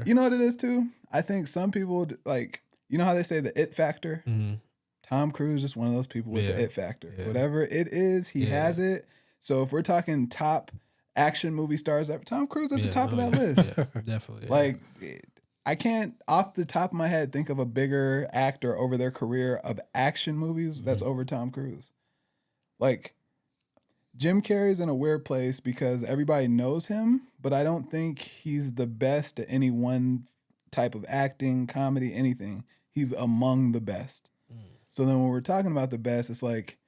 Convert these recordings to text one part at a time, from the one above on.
You know what it is too? I think some people like, you know how they say the it factor? Mm-hmm. Tom Cruise is just one of those people with the it factor. Yeah. Whatever it is, he has it. So if we're talking top action movie stars, Tom Cruise at the top of that list. Yeah, definitely. Like, I can't, off the top of my head, think of a bigger actor over their career of action movies that's over Tom Cruise. Like, Jim Carrey's in a weird place because everybody knows him, but I don't think he's the best at any one type of acting, comedy, anything. He's among the best. So then when we're talking about the best, it's like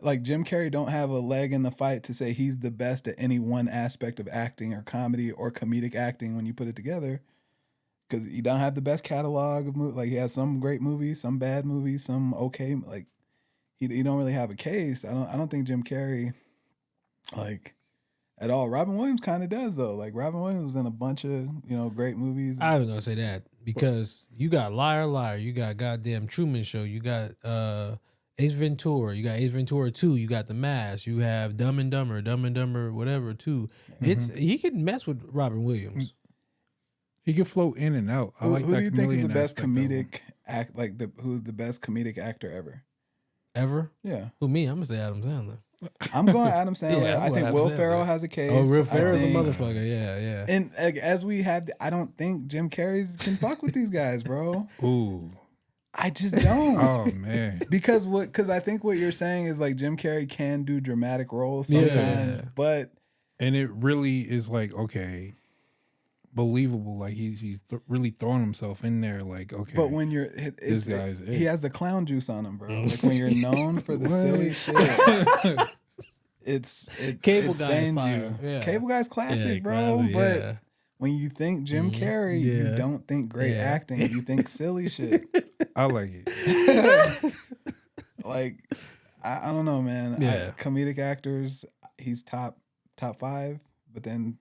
like Jim Carrey don't have a leg in the fight to say he's the best at any one aspect of acting or comedy or comedic acting when you put it together, because he don't have the best catalog of movies. Like, he has some great movies, some bad movies, some okay. Like, he don't really have a case. I don't think Jim Carrey, like, at all. Robin Williams kind of does though. Like, Robin Williams was in a bunch of great movies. I was gonna say that because you got Liar Liar, you got goddamn Truman Show, you got Ace Ventura, you got Ace Ventura 2, you got The Mask, you have Dumb and Dumber, whatever 2. He can mess with Robin Williams. He can float in and out. Who do you think is the best comedic act? Like, who's the best comedic actor ever? Ever? Yeah. Who, me? I'm gonna say Adam Sandler. I'm going Adam Sandler. Yeah, I think Adam Will Sandler. Ferrell has a case. Oh, Will Ferrell's a motherfucker. Yeah. And like, as we have, I don't think Jim Carrey can fuck with these guys, bro. Ooh. I just don't. Oh man. Because I think what you're saying is like Jim Carrey can do dramatic roles sometimes, but it really is like, okay, believable. Like he's really throwing himself in there. Like, okay, but when you're this guy's he has the clown juice on him, bro. Like, when you're known for the silly shit, Cable it Guy stains fire. you. Yeah. Cable Guy's classic, Yeah, bro. classic, but yeah. when you think Jim Carrey, you don't think great acting. You think silly shit. I like it. Like, I don't know, man. Yeah. Comedic actors, he's top 5, but then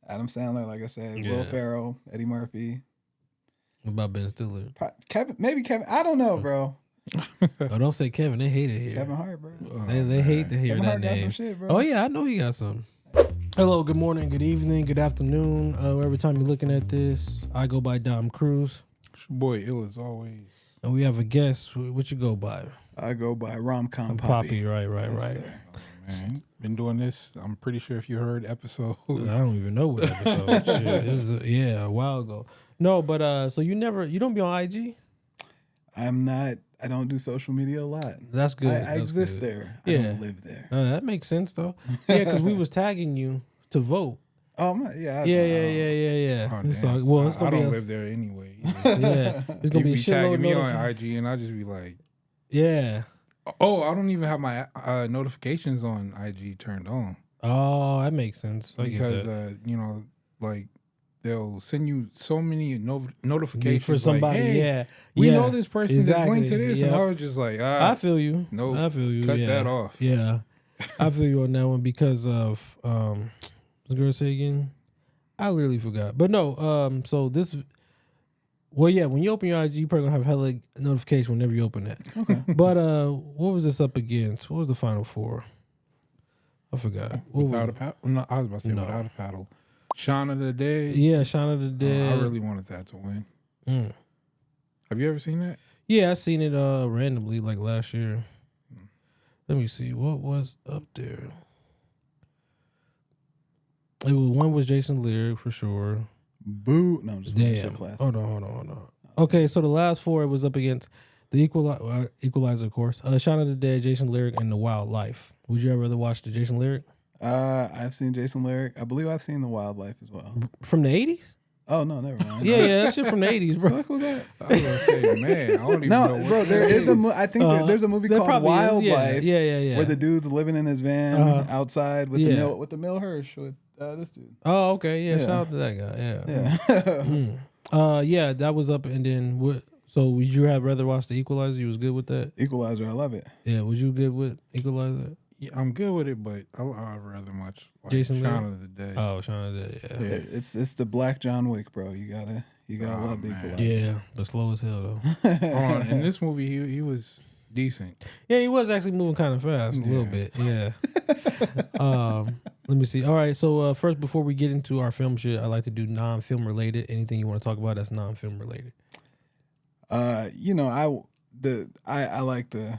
Adam Sandler, like I said, Will Ferrell, Eddie Murphy. What about Ben Stiller? Kevin. I don't know, bro. Oh, don't say Kevin. They hate it here. Kevin Hart, bro. They hate to hear Kevin that Hart name. got some shit, bro. Oh yeah, I know he got some. Hello, good morning, good evening, good afternoon. Every time you're looking at this, I go by Dom Cruz. It's your boy ill as always. And we have a guest. What you go by? I go by Romcompapi. Poppy, right. Yes, Man, been doing this. I'm pretty sure if you heard episode, I don't even know what episode. Shit, it was a while ago. No, but so you don't be on IG? I'm not. I don't do social media a lot. That's good. I exist there. I don't live there. That makes sense though. Yeah, because we was tagging you to vote. Oh my, yeah. Yeah. Oh, It's damn. like, it's gonna I be don't live there anyway. Yeah, it's gonna be a shitload tagging me of on IG, and I just be like, yeah. oh, I don't even have my notifications on IG turned on. Oh, that makes sense. Because like they'll send you so many notifications for somebody. Like, hey, we know this person is linked to this, and I was just like, I feel you. No, I feel you. Cut that off. Yeah, I feel you on that one because of what was I gonna say again? I literally forgot. But no, so this. Well, yeah, when you open your IG, you're probably gonna have hella notification whenever you open that. Okay. But what was this up against? What was the final four? I forgot. Without a paddle? No, I was about to say without a paddle. Shaun of the Dead. Yeah, Shaun of the Dead. I really wanted that to win. Have you ever seen that? Yeah, I seen it randomly like last year. Let me see what was up there. One was Jason Lear for sure. Boo! No, I'm just damn. Hold on. Okay, so the last four it was up against the Equalizer, of course. Shaun of the Dead, Jason Lyric, and The Wildlife. Would you ever rather watch the Jason Lyric? I've seen Jason Lyric. I believe I've seen The Wildlife as well. From the 80s? Oh no, never mind. Yeah, that shit from the 80s, bro. What was that? I was gonna say, man, I don't even know. No, bro, there is I think there's a movie called Wildlife. Yeah. Where the dude's living in his van outside with the Mill Hirsch with this dude. Oh, okay, yeah. Shout out to that guy. Yeah. Yeah, that was up, and then what? So would you have rather watch The Equalizer? You was good with that? Equalizer, I love it. Yeah, was you good with Equalizer? Yeah, I'm good with it, but I'd rather watch Jason Shaun of the Dead. Oh, Shaun of the Dead. Yeah. It's the Black John Wick, bro. You gotta love The Equalizer. Yeah, but slow as hell though. In this movie, he was decent. Yeah, he was actually moving kind of fast a little bit. Yeah. Let me see. All right. So first, before we get into our film shit, I like to do non-film related. Anything you want to talk about that's non-film related? You know, I like the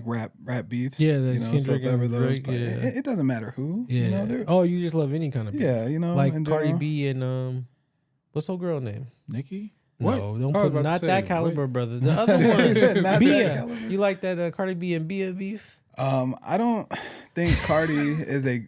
rap beefs. Yeah, the you know, so Kendrick if ever and those Drake, yeah. it doesn't matter who. Yeah. You know, Oh, you just love any kind of beef. yeah, you know, Like in Cardi general. B and what's her girl name? Nikki? No, don't I was put about to not say, that caliber, what? brother. The other one, Not that Bia. caliber. You like that Cardi B and Bia beef? I don't think Cardi is a.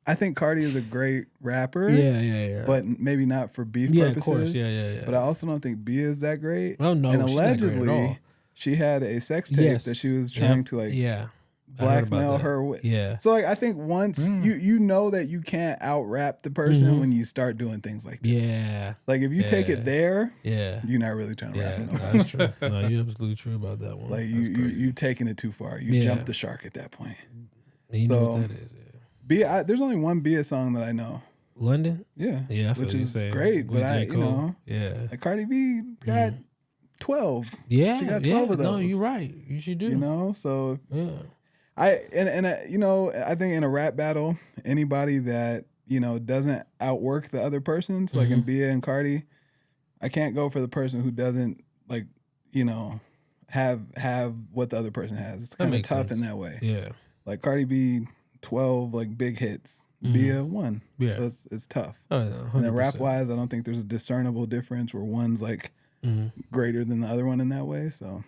I think Cardi is a great rapper. Yeah. But maybe not for beef Yeah, purposes. of course. Yeah. But I also don't think Bia is that great. Oh no, and she's not great at all. allegedly, she had a sex tape that she was trying to like blackmail her with. Yeah. So like I think once you know that you can't out rap the person when you start doing things like that. Yeah. Like if you take it there, Yeah. you're not really trying to rap. No. That's true. No, you're absolutely true about that one. Like you taking it too far. You jump the shark at that point. And you know what that is. Bia, there's only one Bia song that I know. London? Yeah. Yeah, I feel which you is saying. great. With But J. I, Cole. you know, Yeah. like Cardi B got 12. Yeah. She got 12 of those. No, you're right. You should do. You know, so Yeah. you know, I think in a rap battle, anybody that, you know, doesn't outwork the other persons, like in Bia and Cardi, I can't go for the person who doesn't like, you know, have what the other person has. It's kind of tough in that way. Yeah. Like Cardi B, 12 like big hits. Bia 1. Yeah. So it's tough. Oh, yeah, And then 100%. rap wise, I don't think there's a discernible difference where one's like greater than the other one in that way. So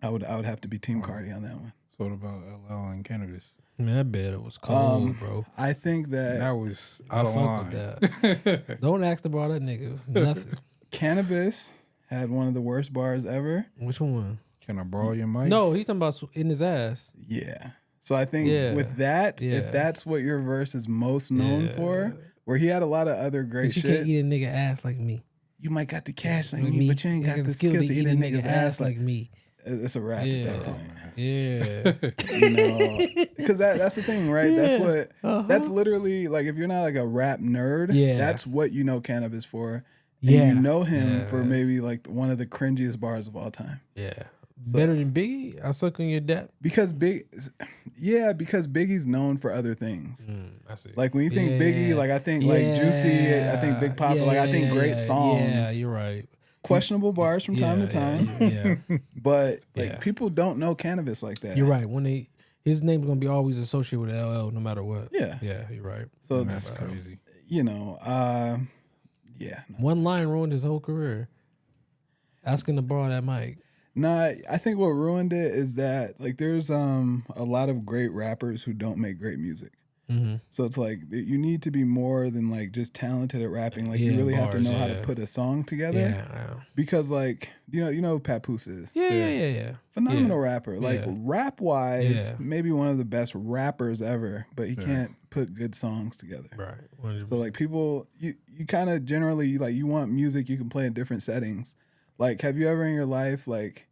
I would have to be Team Cardi on that one. So what about LL and Cannabis? Man, I bet it was cold, bro. I think That was I out of fuck line. with that. Don't ask about that nigga. Nothing. Cannabis had one of the worst bars ever. Which one? Can I borrow your mic? No, he talking about in his ass. Yeah. So I think Yeah. with that, Yeah. if that's what your verse is most known for, where he had a lot of other great But you shit. can't eat a nigga ass like me. You might got the cash like Like me, but you ain't got got the skills to eat a nigga's ass like me. it's a rap at that point. Yeah. You know, because that's the thing, right? That's what that's literally like. If you're not like a rap nerd, that's what you know Cannabis for. And you know him for maybe like one of the cringiest bars of all time. Yeah. Better than Biggie? I suck on your dap. Because because Biggie's known for other things. I see. Like when you think Biggie, like I think like Juicy, I think Big Papa, like I think great songs. Yeah, you're right. Questionable bars from time to time. Yeah. But like people don't know Cannabis like that. You're right. When his name's gonna be always associated with LL no matter what. Yeah. Yeah, you're right. So That's crazy. You know, One line ruined his whole career. Asking to borrow that mic. Nah, I think what ruined it is that like there's a lot of great rappers who don't make great music. So it's like you need to be more than like just talented at rapping. Like you really have to know how to put a song together. Yeah. Because like you know who Papoose is. Yeah. Phenomenal rapper. Like rap wise, Yeah. maybe one of the best rappers ever, but he can't put good songs together. Right. 100%. So like people, you kind of generally like you want music you can play in different settings. Like have you ever in your life like,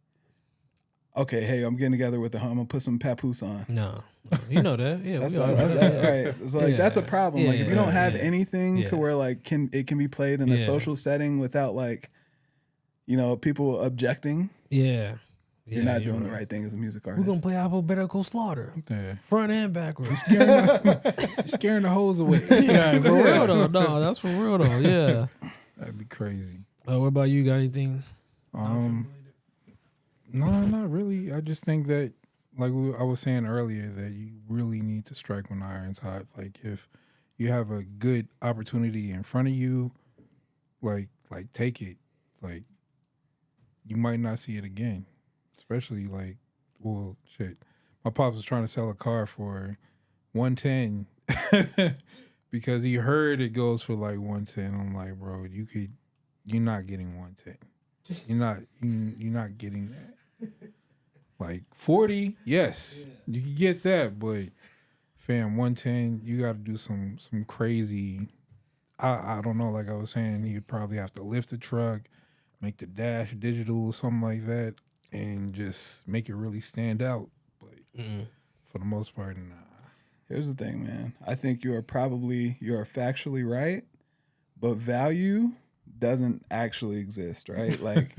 okay, hey, I'm getting together with I'm gonna put some Papoose on. No. You know that. Yeah. That's right. It's like that's a problem. Like if you don't have anything to where like it can be played in a social setting without like, you know, people objecting. Yeah. You're not doing the right thing as a music artist. We're gonna play Alphabetical Slaughter. Yeah. Front and backwards. Scaring the hoes away. Yeah, for real though. No, that's for real though. Yeah. That'd be crazy. What about you? Got anything? No, not really. I just think that, like I was saying earlier, that you really need to strike when the iron's hot. Like if you have a good opportunity in front of you, like take it. Like you might not see it again. Especially like, well, shit. My pops was trying to sell a car for $110 because he heard it goes for like $110. I'm like, bro, you're not getting $110. You're not getting that. Like $40, yes, you can get that, but fam, $110, you got to do some crazy. I don't know. Like I was saying, you'd probably have to lift the truck, make the dash digital or something like that, and just make it really stand out. But for the most part, nah. Here's the thing, man. I think you are factually right, but value doesn't actually exist, right? Like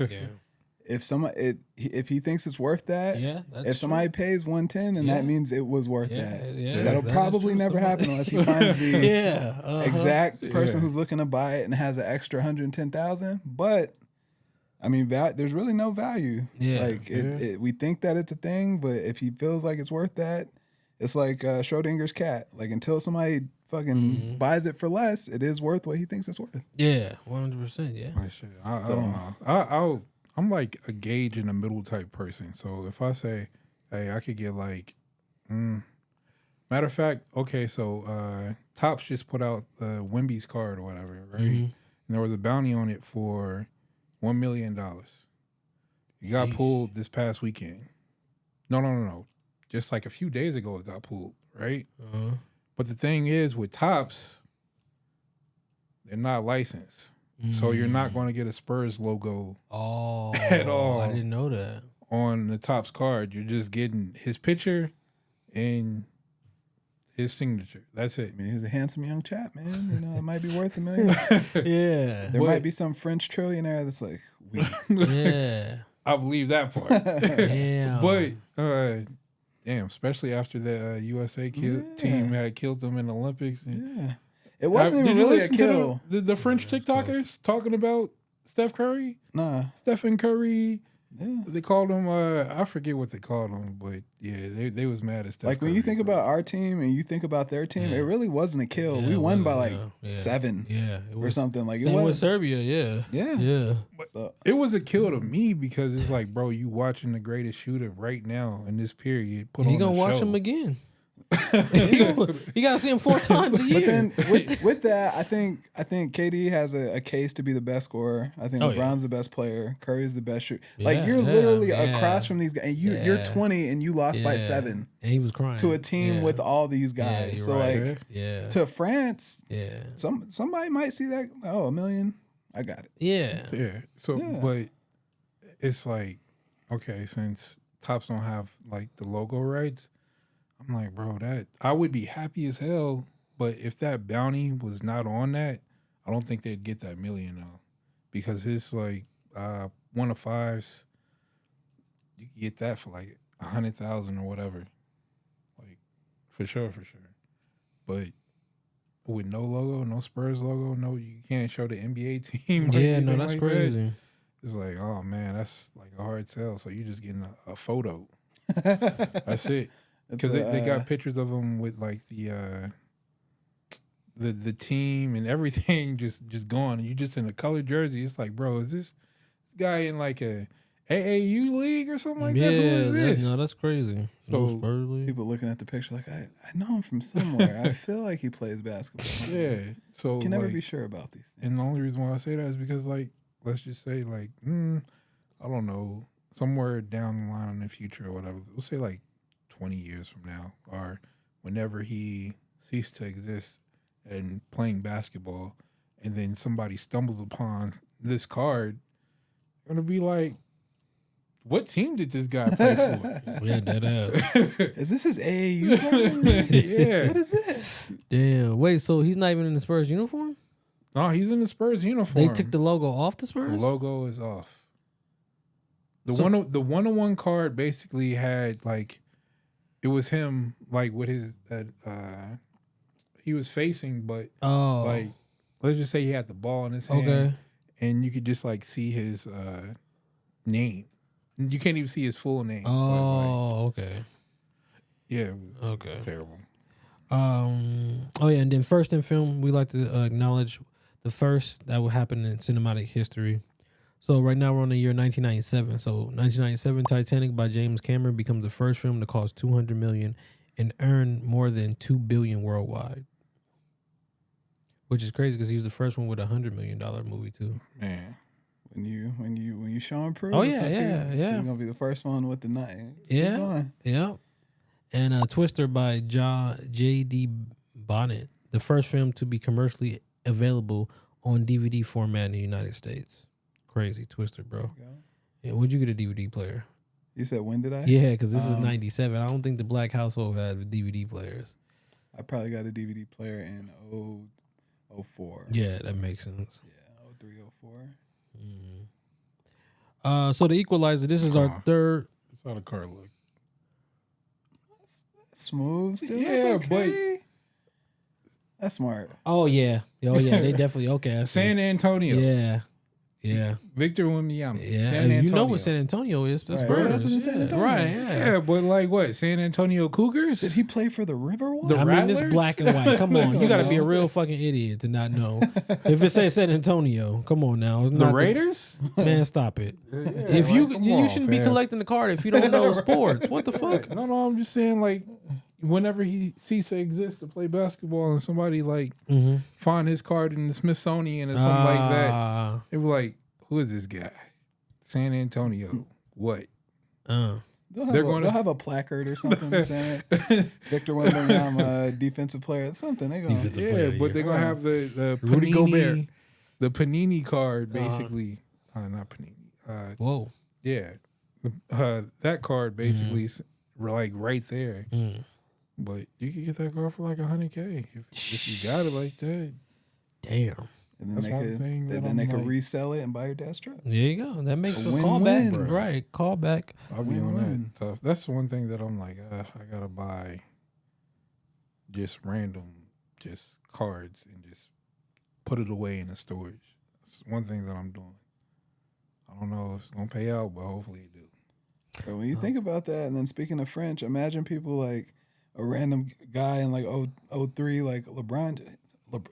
if he thinks it's worth that, Yeah, that's if somebody pays 110, then Yeah. that means it was worth Yeah, that. yeah, That'll that is probably true. never Somebody- happen unless he finds the yeah, exact person Yeah. who's looking to buy it and has an extra 110,000. But I mean, there's really no value. Yeah. Like we think that it's a thing, but if he feels like it's worth that, it's like Schrodinger's cat. Like until somebody fucking buys it for less, it is worth what he thinks it's worth. Yeah, 100%. Yeah. Like shit, I don't know. I'm like a gauge in the middle type person. So if I say, hey, I could get like, matter of fact, okay, so Topps just put out the Wemby's card or whatever, right? And there was a bounty on it for $1 million. It got pulled this past weekend. No. Just like a few days ago, it got pulled, right? But the thing is, with Topps, they're not licensed. So you're not going to get a Spurs logo at all. I didn't know that. On the Topps card. You're just getting his picture and his signature. That's it. I mean, he's a handsome young chap, man. You know, it might be worth $1 million. Yeah. There might be some French trillionaire that's like, Yeah. I believe that part. Damn. But damn, especially after the USA team had killed them in the Olympics. yeah. It wasn't even Did you really a listen to kill. the French TikTokers talking about Steph Curry? Nah. Stephen Curry. Yeah. They called him, I forget what they called him, but yeah, they was mad at Steph Like when Curry, you think bro. about our team and you think about their team, it really wasn't a kill. Yeah, We it won by wasn't, like 7 Yeah. It or was something. Like it same with was. Serbia. Yeah. Yeah. Yeah. So, It was a kill to me because it's like, bro, you watching the greatest shooter right now in this period. Put You on gonna a watch show. him again? You gotta see him 4 times a year. but then with that, I think KD has a case to be the best scorer. I think Oh, LeBron's the best player. Curry's the best shooter. Like you're Yeah, literally yeah. across from these guys, and you're Yeah. 20 and you lost by 7 and he was crying to a team Yeah. with all these guys. you're So right. like Yeah. to France, Yeah. somebody might see that. Oh, $1 million. I got it. Yeah. Yeah. So, Yeah. but it's like, okay, since Topps don't have like the logo rights, I'm like, bro, that I would be happy as hell. But if that bounty was not on that, I don't think they'd get that $1 million though, because it's like 1 of 5s. You can get that for like 100,000 or whatever, like for sure. But with no logo, no Spurs logo, no, you can't show the NBA team. or Yeah. No, anything that's like crazy. that. It's like, oh man, that's like a hard sell. So you just getting a photo. That's it. Because they got pictures of them with like the team and everything just gone. And you just in a colored jersey. It's like, bro, is this guy in like a AAU league or something like that? Who is this? No, that's crazy. So, So Spurs league. People looking at the picture like, I know him from somewhere. I feel like he plays basketball. Yeah. So Can never like, be sure about these things. and the only reason why I say that is because like, let's just say like, I don't know, somewhere down the line in the future or whatever, we'll say like 20 years from now, or whenever he ceased to exist and playing basketball, and then somebody stumbles upon this card, they're gonna be like, what team did this guy play for? Yeah, that ass. Is this his AAU card? Yeah. What is this? Damn. Wait, so he's not even in the Spurs uniform? No, he's in the Spurs uniform. They took the logo off the The Spurs? logo is off. The So- one-on-one card basically had like, it was him like with his he was facing, but Oh. like let's just say he had the ball in his hand, Okay. and you could just like see his name. You can't even see his full name. Oh, okay. But, like, yeah. Okay. It's terrible. Oh yeah, and then first in film, we like to acknowledge the first that will happen in cinematic history. So right now we're on the year 1997. So 1997, Titanic by James Cameron becomes the first film to cost $200 million and earn more than $2 billion worldwide, which is crazy because he was the first one with $100 million movie too. Man. When you show him proof. Oh, yeah. You're gonna be the first one with the night. Yeah. Yeah. And Twister by J.D. Bonnet, the first film to be commercially available on DVD format in the United States. Crazy Twister, bro. Yeah, where'd you get a DVD player? You said when did I? Yeah, because this is 97. I don't think the black household had DVD players. I probably got a DVD player in 04. Yeah, that makes sense. Yeah, 03, 04. So The Equalizer. This is our third. That's how the car look. Smooth still. Yeah, okay. That's smart. Oh yeah. They definitely okay. I see. San Antonio. Yeah. Victor Wembanyama. Yeah. San You know Antonio. what San Antonio is? That's Right. Spurs. That's in San Antonio. Right. Yeah. Yeah, but like what? San Antonio Cougars? Did he play for the Riverwalk? The I mean, it's Rattlers? black and white. Come on, you got to be a No. real fucking idiot to not know. If it says San Antonio, come on now. It's The not Raiders? man, stop it. Yeah, If you like, come you on, shouldn't be fam. collecting the card if you don't know sports. What the fuck? No, I'm just saying like whenever he ceased to exist to play basketball and somebody like find his card in the Smithsonian or something like that, it was like, who is this guy? San Antonio. What? They'll have a placard or something saying Victor Wembanyama, defensive player, something. They gonna Defensive player of the but year. they're gonna have the Rudy Gobert. Panini, the Panini card basically. Not Panini. Whoa. Yeah, that card basically is like right there. But you could get that card for like $100K if you got it like that. Damn. and That's then one thing that then they I'm could like- resell it and buy your dad's truck. There you go. That makes a win-win, callback. bro. Right. Callback. I'll be on Win-win. that tough. That's the one thing that I'm like, I gotta buy just random just cards and just put it away in the storage. That's one thing that I'm doing. I don't know if it's gonna pay out, but hopefully it do. But when you think about that, and then speaking of French, imagine people like a random guy in like 03, like LeBron.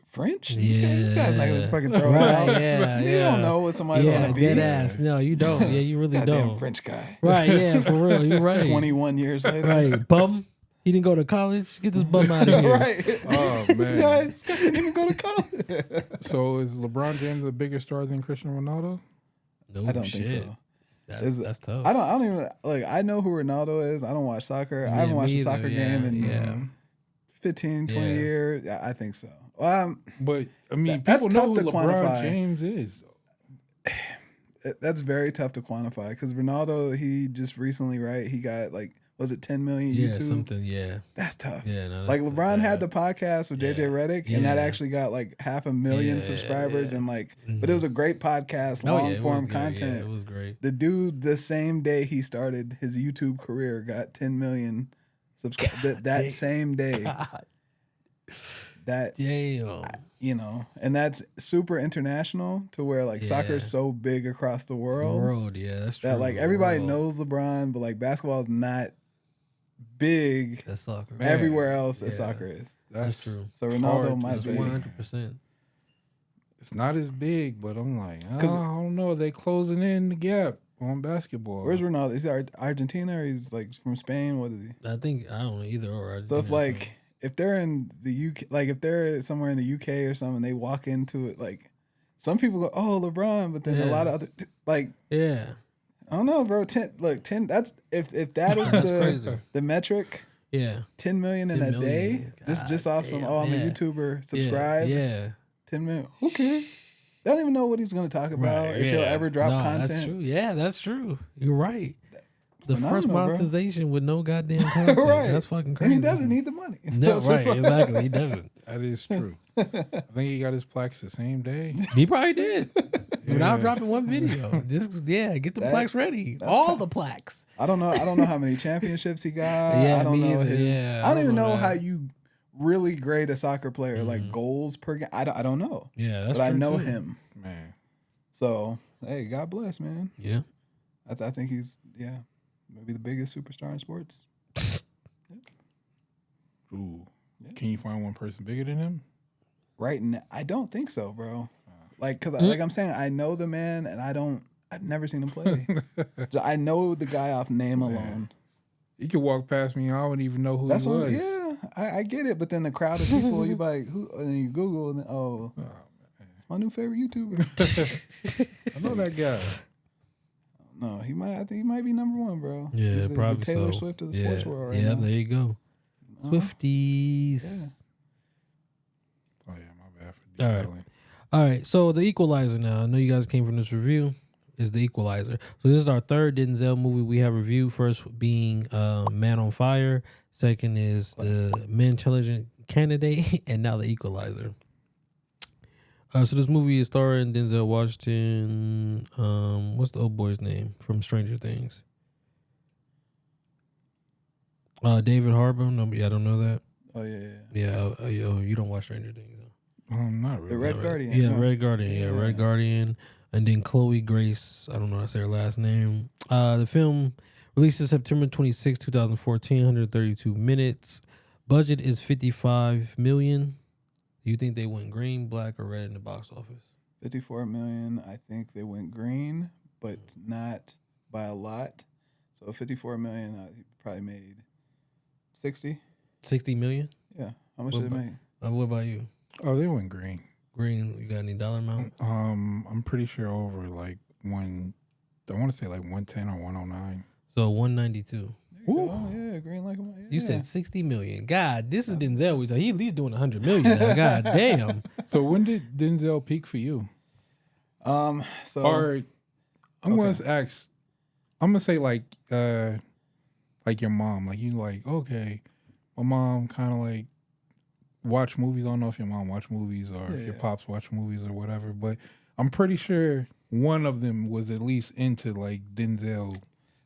French? This guy's not gonna fucking throw it out. Right, yeah, You yeah. don't know what somebody's Yeah, gonna be. dead ass. No, you don't. Yeah, you really Goddamn don't. French guy. Right, yeah, for real. You're right. 21 years later. Right, bum. He didn't go to college. Get this bum out of here. Right. Oh This guy man! didn't even go to college. So is LeBron James a bigger star than Cristiano Ronaldo? No I don't shit. think so. That's tough. I don't even like. I know who Ronaldo is. I don't watch soccer. I haven't Yeah, watched me a soccer either. game Yeah, in 15, 20 Yeah. years. Yeah, I think so. Well, But I mean, That's people know tough who to LeBron quantify. James is. that's very tough to quantify because Ronaldo, he just recently, right? He got like, was it 10 million yeah, YouTube? something. Yeah, That's tough. yeah. No, Like that's LeBron tough, had yeah. the podcast with JJ Yeah. Redick, and that Yeah. actually got like 500,000 Yeah, subscribers, yeah. and like, but it was a great podcast, Oh, yeah, long it was form good. content. Yeah, it was great. The dude, the same day he started his YouTube career, got 10 million subscribers. That same day. God That, damn. you know, and that's super international to where like soccer is Yeah. so big across the world, Yeah, that's true. that like everybody World. knows LeBron, but like basketball is not big That's soccer. Man. everywhere else as Yeah. soccer is. That's true. So hard Ronaldo to might That's be. 100%. It's not as big, but I'm like, I 'Cause- don't know. They closing in the gap on basketball. Where's Ronaldo? Is he Argentina or he's like from Spain? What is he? I think I don't know either or. So if like if they're in the UK, like if they're somewhere in the UK or something, they walk into it like some people go, "Oh, LeBron," but then a Yeah. lot of other like yeah, I don't know, bro. 10. That's if that is That's crazy. the metric. yeah, 10 million in 10 a million. day, just God off some. damn, Oh, I'm yeah. a YouTuber. Subscribe. Yeah, 10 million. Okay. They don't even know what he's gonna talk about Right, if he'll yeah. ever drop No, content. That's true. Yeah, that's true. You're right. The first Phenomenal, bro. monetization with no goddamn content. Right. That's fucking crazy. And he doesn't need the money. No, That's what's right, up. exactly. He doesn't. That is true. I think he got his plaques the same day. He probably did. Without Yeah. dropping one video. Just get the plaques ready. All the plaques. I don't know how many championships he got. Yeah, I don't me know either. his. Yeah, I don't even know that. how you really grade a soccer player like goals per game. I don't know. Yeah, that's But I true, know too. him. Man, So hey, God bless, man. Yeah. I think he's maybe the biggest superstar in sports. ooh, Yeah. can you find one person bigger than him? Right now, I don't think so, bro. Like, cause like I'm saying, I know the man, and I've never seen him play. I know the guy off name alone. You could walk past me and I wouldn't even know who That's he what. was. Yeah, I get it. But then the crowd of people, you like who? And then you Google, and then, it's my new favorite YouTuber. I know that guy. No, he might. I think he might be number one, bro. Yeah, He's the probably Taylor so. Swift of the sports world right yeah, now. there you go. Swifties. Yeah. Oh yeah, my bad for All right. detailing. All right, so The Equalizer now. I know you guys came from this review. Is The Equalizer. So this is our third Denzel movie we have reviewed. First being Man on Fire. Second is The Intelligent Candidate. And now The Equalizer. So this movie is starring Denzel Washington. What's the old boy's name from Stranger Things? David Harbour. No, I don't know that. Oh yeah. Yeah, you don't watch Stranger Things. Not really. The Red Guardian. Yeah, no. Red Guardian. Yeah, Red Guardian. And then Chloë Grace. I don't know how to say her last name. The film releases September 26, 2014. 132 minutes. Budget is $55 million. Do you think they went green, black, or red in the box office? 54 million. I think they went green, but not by a lot. So 54 million, he probably made 60. 60 million? Yeah. How much did it make? What about you? Oh, they went green. Green, you got any dollar amount? I'm pretty sure over like one. I want to say like 110 or 109. So 192. Oh yeah, green like a yeah. You said 60 million. God, this is Denzel. He at least doing 100 million now. God damn. So when did Denzel peak for you? So Or I'm going to ask. I'm gonna say like your mom. Like you like okay, my mom kind of like watch movies. I don't know if your mom watch movies or if your pops watch movies or whatever, but I'm pretty sure one of them was at least into like Denzel.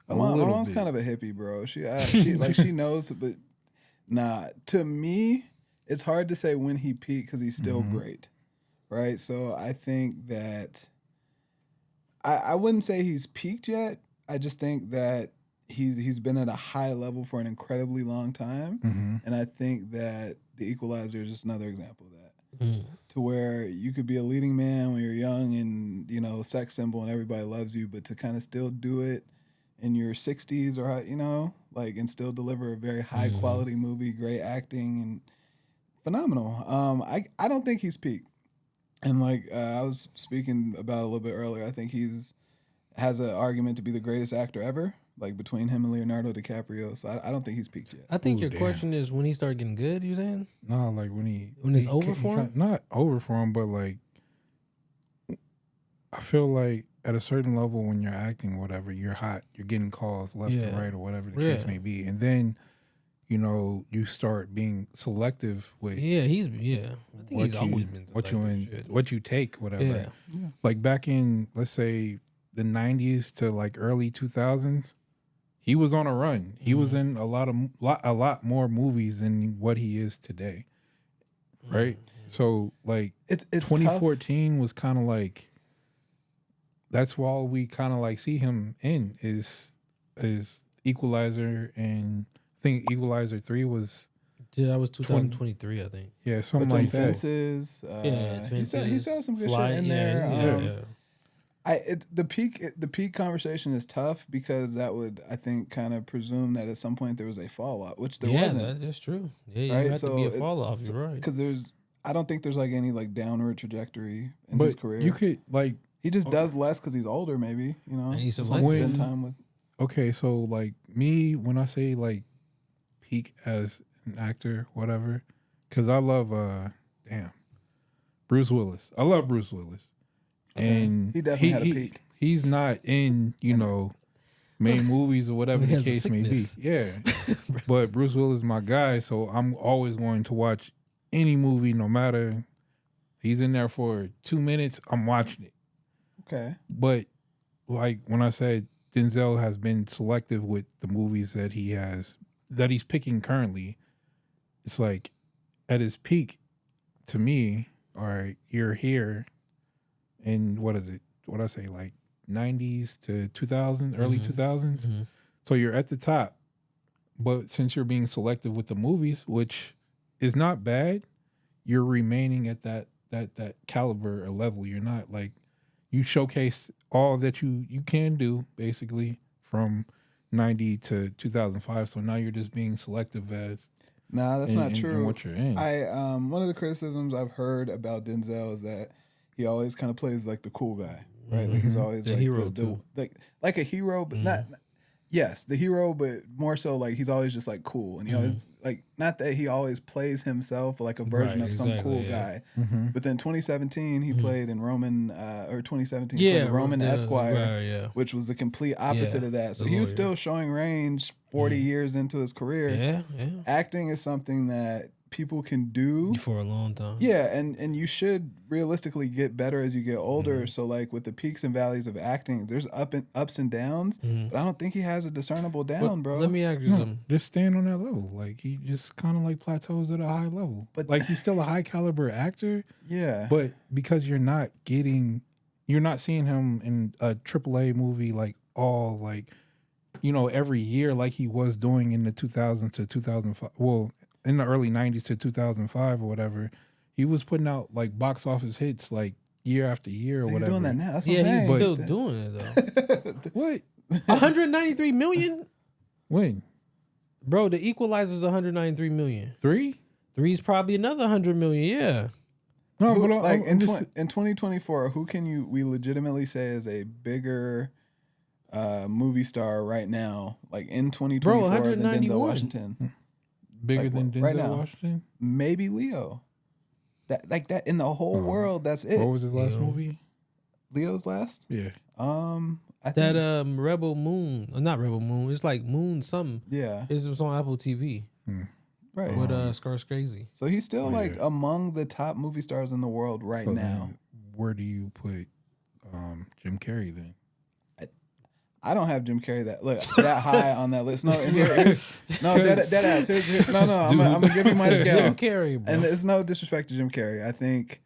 My mom's kind of a hippie, bro. She like she knows, but nah. To me, it's hard to say when he peaked because he's still great, right? So I think that I wouldn't say he's peaked yet. I just think that he's been at a high level for an incredibly long time, and I think that The Equalizer is just another example of that. To where you could be a leading man when you're young and sex symbol and everybody loves you, but to kind of still do it in your 60s or and still deliver a very high quality movie, great acting and phenomenal. I don't think he's peaked, and I was speaking about a little bit earlier, I think has an argument to be the greatest actor ever, like between him and Leonardo DiCaprio. So I don't think he's peaked yet. I think your question is when he started getting good. You saying? No, like when it's over for him. Not over for him, but like I feel like at a certain level when you're acting, whatever, you're hot, you're getting calls left and right or whatever the case may be, and then you start being selective with I think he's always been selective what you take, whatever. Like back in, let's say, the 90s to like early 2000s, he was on a run. He was in a lot more movies than what he is today, right? So like it's 2014 tough. was kind of like, that's all we kind of like see him in is Equalizer, and I think Equalizer 3 was that was 2023, I think. Yeah, something like that. Fences, he saw some good shit in there. The peak conversation is tough because that would, I think, kind of presume that at some point there was a fallout, which there wasn't. Yeah, that's true. Yeah, you have to be a fall off. You're right. Because I don't think there's like any like downward trajectory in his career. You could like he just does less because he's older, maybe And he's spend time with. Okay, so like me, when I say like peak as an actor, whatever, because I love Bruce Willis. I love Bruce Willis. And he definitely had a peak. He's not in, main movies or whatever the case may be. Yeah. But Bruce Willis is my guy, so I'm always going to watch any movie, no matter he's in there for 2 minutes, I'm watching it. Okay. But like when I said Denzel has been selective with the movies that he's picking currently, it's like at his peak, to me, all right, you're here. In what is it? What I say, like 90s to 2000, early 2000s. So you're at the top, but since you're being selective with the movies, which is not bad, you're remaining at that caliber or level. You're not like, you showcase all that you can do basically from 90 to 2005. So now you're just being selective as. Nah, that's not true. In what you're in. One of the criticisms I've heard about Denzel is that he always kind of plays like the cool guy, right? Like he's always the like hero, like a hero, but not. Yes, the hero, but more so like he's always just like cool, and he always like, not that he always plays himself like a version of some cool guy. But then 2017 he played in Roman, or 2017 he played Roman Esquire, which was the complete opposite of that. So he was still showing range 40 years into his career. Yeah. Acting is something that people can do for a long time. Yeah, and you should realistically get better as you get older. Mm-hmm. So like with the peaks and valleys of acting, there's ups and downs, Mm-hmm. but I don't think he has a discernible down, bro. Let me ask you something. Just staying on that level. Like he just kind of like plateaus at a high level. But- But like he's still a high caliber actor. Yeah. But because you're not seeing him in a AAA movie like all like, every year like he was doing in the 2000 to 2005. Well, in the early 90s to 2005 or whatever, he was putting out like box office hits like year after year or He's whatever. doing that now. That's what Yeah, I'm saying. he's still doing it though. What? 193 million, When? bro. The Equalizer's 193 million. 3? Three's probably another 100 million. Yeah. No, Who, but like I'm just, in 2024, who can we legitimately say is a bigger movie star right now, like in 2024 than Denzel 191. Washington? bigger like, than Denzel right now. Washington. Maybe Leo. That in the whole world, that's it. What was his last Yeah. movie? Leo's last? Yeah. I think That Rebel Moon, not Rebel Moon. It's like Moon something. yeah, It was on Apple TV right. with Skarsgård. So he's still Yeah. like among the top movie stars in the world right So now. then where do you put Jim Carrey then? I don't have Jim Carrey that high on that list. No, and here's dead ass. No, I'm gonna give you my scale. Jim Carrey, bro. And it's no disrespect to Jim Carrey. I think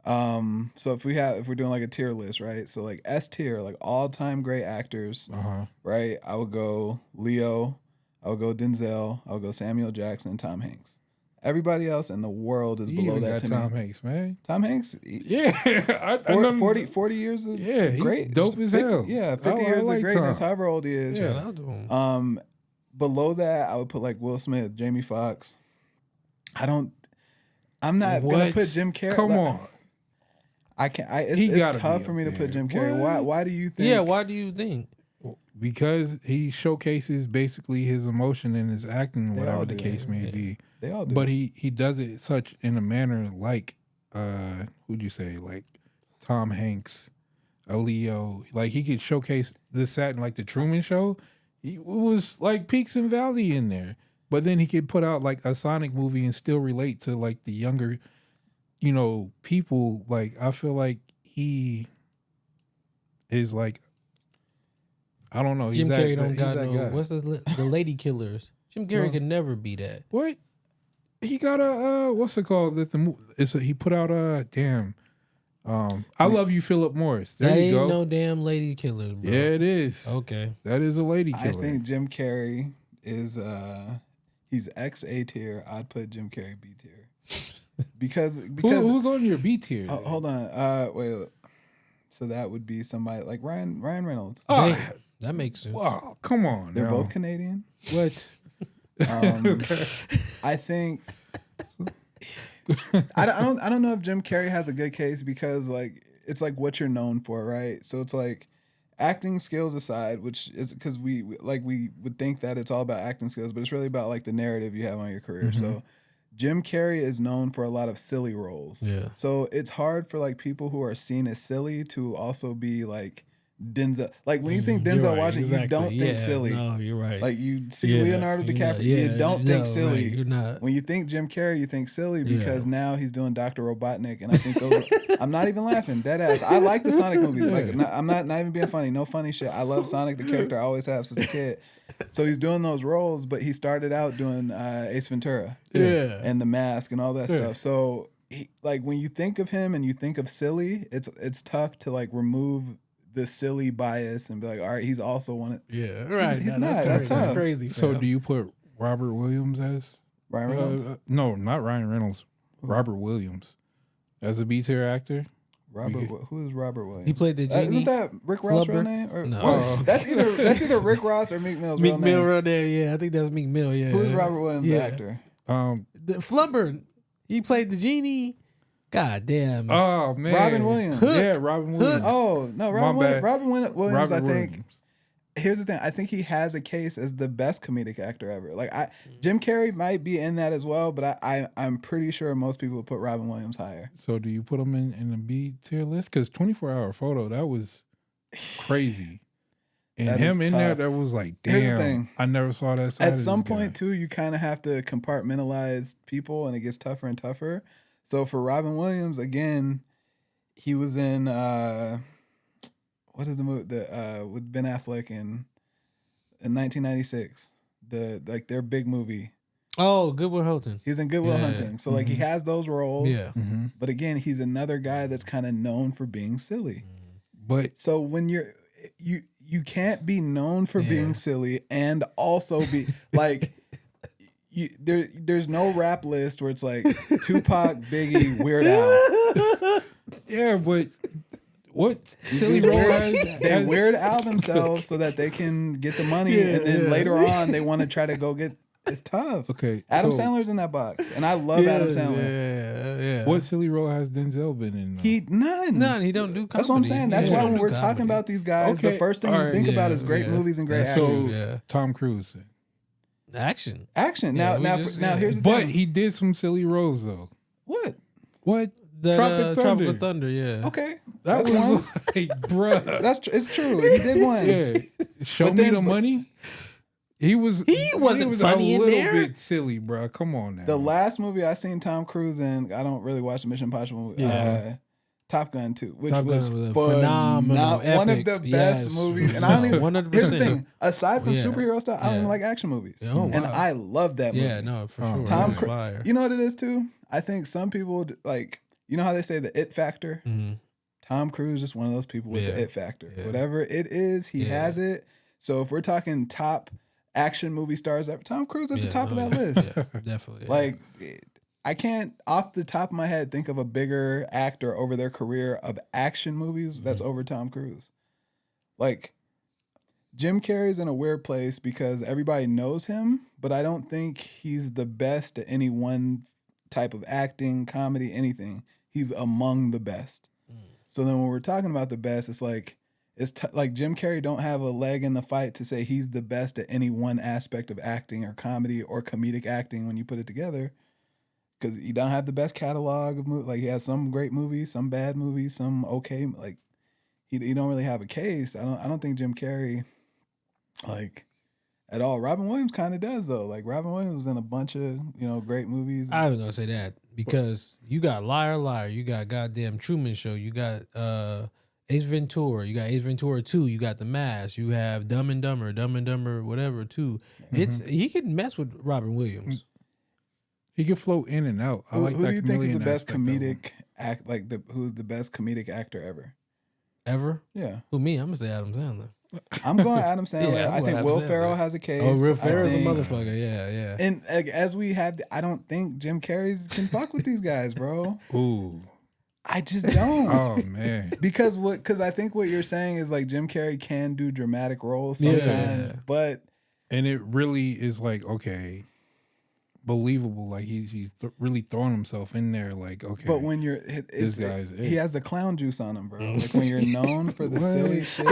so if we're doing like a tier list, right? So like S tier, like all time great actors, right? I would go Leo, I would go Denzel, I would go Samuel Jackson, and Tom Hanks. Everybody else in the world is You below even that got to Tom me. Hanks, man. Tom Hanks, Yeah. I know- 40 years of Yeah, he great. dope as 50 hell. Yeah, 50 I years like of greatness, Tom. however old he is. Shout out to him. Below that, I would put like Will Smith, Jamie Foxx. I'm not gonna What? put Jim Carrey. Come on. I can't. He It's gotta tough be for me to up put there. Jim Carrey. What? Why do you think? Yeah, why do you think? Because he showcases basically his emotion in his acting, They whatever all the do. case may Yeah. be. They all do. But he does it such in a manner like who'd you say, like Tom Hanks, a Leo. Like he could showcase this that in like the Truman Show. It was like peaks and valley in there. But then he could put out like a Sonic movie and still relate to like the younger, people. Like I feel like he is like, I don't know. Jim he's Carrey that, don't he's got that no. guy. What's this? The Lady Killers. Jim Carrey No. could never be that. What? He got a what's it called? He put out a damn. I love you, Philip Morris. There That you ain't go. no damn Lady Killers, bro. Yeah, it is. Okay. That is a lady I killer. think Jim Carrey is he's X A tier. I'd put Jim Carrey B tier because Who's on your B tier? oh, hold on. Wait. So that would be somebody like Ryan Reynolds. Oh, Damn, that makes sense. wow, come on. They're now. both Canadian. What? I think I don't know if Jim Carrey has a good case because like it's like what you're known for, right? So it's like acting skills aside, which is because we would think that it's all about acting skills, but it's really about like the narrative you have on your career. So Jim Carrey is known for a lot of silly roles. Yeah. So it's hard for like people who are seen as silly to also be like Denzel. Like when you think You're Denzel right, Washington, you exactly. don't think Yeah, silly. No, you're right. Like you see Yeah, Leonardo you're DiCaprio, not- you yeah, don't think no, silly. right, you're not. When you think Jim Carrey, you think silly Yeah. because now he's doing Dr. Robotnik, and I think those. I'm not even laughing, dead ass. I like the Sonic movies. Like I'm not even being funny. No funny shit. I love Sonic the character. I always have since a kid. So he's doing those roles, but he started out doing Ace Ventura, Yeah. and The Mask, and all that Yeah. stuff. So like when you think of him and you think of silly, it's tough to like remove the silly bias and be like, all right, he's also one of Yeah, right. he's No, not. That's, That's crazy. That's tough. crazy. So fam. do you put Robert Williams as Ryan Reynolds. no, not Ryan Reynolds. Robert Williams as a B tier actor. Who is Robert Williams? He played the genie. Isn't that Rick Ross' real Flubber? name? Or, No. well, that's either Rick Ross or Meek Mill's real Meek Mill name. right there. Yeah, I think that's Meek Mill. Yeah. Who is Robert Williams' Yeah. actor? The Flubber. He played the genie. God damn. Oh man, Robin Williams. Yeah, Robin Williams. Oh no, My Robin bad. Williams. Robert I think. Williams. Here's the thing. I think he has a case as the best comedic actor ever. Like Jim Carrey might be in that as well, but I'm pretty sure most people would put Robin Williams higher. So do you put him in the B tier list? Because 24 Hour Photo, that was crazy. And That him is in there, tough. that was like, Here's the damn, thing. I never saw that side. At some point, too, you kind of have to compartmentalize people, and it gets tougher and tougher. So for Robin Williams, again, he was in what is the movie with Ben Affleck in 1996, their big movie. Oh, Good Will Hunting. He's in Good Will Hunting, so like he has those roles. Yeah. But again, he's another guy that's kind of known for being silly. But So when you can't be known for being silly and also be like there's no rap list where it's like Tupac, Biggie, Weird Al. yeah, but what silly role They Weird Al themselves so that they can get the money, and then later on they want to try to go get. It's tough. Okay, Adam so- Sandler's in that box, and I love Adam Sandler. Yeah. What silly role has Denzel been in? None. He don't do comedy. That's what I'm saying. That's Yeah, why he when don't we're do talking comedy. about these guys, Okay, the first thing all you right, think about yeah, is great yeah. movies and great So acting. Yeah. Tom Cruise. Then. Action. Action. Yeah, Now, we just- here's the But thing. he did some silly roles though. What? What? That, Tropical Tropical Thunder, yeah. Okay, That that's was one. like, bruh. It's true. He did one. Yeah. Show But me then- the money. He wasn't was funny a in little there. bit silly, bro. Come on now. The last movie I seen Tom Cruise in, I don't really watch the Mission Impossible. Yeah. Top Gun 2, which Top Gun was was a phenomenal, one of epic. the best Yes. movies. And I don't even. 100%. Here's the thing: aside from Yeah. superhero stuff, I don't Yeah. even like action movies, Oh, and wow. I love that movie. Yeah, no, for Oh, sure. Tom It was Cruise. fire. You know what it is too? I think some people like. You know how they say the it factor? Mhm. Tom Cruise is just one of those people with Yeah. the it factor. Yeah. Whatever it is, he Yeah. has it. So if we're talking top action movie stars, Tom Cruise at the top of that list. Yeah, definitely. Like, I can't off the top of my head think of a bigger actor over their career of action movies that's over Tom Cruise. Like, Jim Carrey's in a weird place because everybody knows him, but I don't think he's the best at any one type of acting, comedy, anything. He's among the best. So then when we're talking about the best, it's like like Jim Carrey don't have a leg in the fight to say he's the best at any one aspect of acting or comedy or comedic acting when you put it together, because he don't have the best catalog of movies. Like, he has some great movies, some bad movies, some okay. Like, he don't really have a case. I don't think Jim Carrey, like, at all. Robin Williams kind of does though. Like, Robin Williams was in a bunch of great movies. I was gonna say that because you got Liar Liar, you got goddamn Truman Show, you got Ace Ventura, you got Ace Ventura 2, you got The Mask, you have Dumb and Dumber, whatever 2. It's he can mess with Robin Williams. He can float in and out. I Who like do that you think is the chameleon best aspect of him. comedic act? Like, who's the best comedic actor ever? Ever? Yeah, Who, me? I'm gonna say Adam Sandler. I'm going Adam Sandler. Yeah, I'm I going think Adam Will Sandler. Ferrell has a case. Oh, Will I Ferrell's a think- motherfucker. Yeah. And like, as we have, I don't think Jim Carrey can fuck with these guys, bro. Ooh. I just don't. Oh man. Because I think what you're saying is like Jim Carrey can do dramatic roles sometimes, Yeah. but And it really is like, okay, believable. Like he's really throwing himself in there. Like, okay. but when you're This guy's it. he has the clown juice on him, bro. Like, when you're known for the silly shit,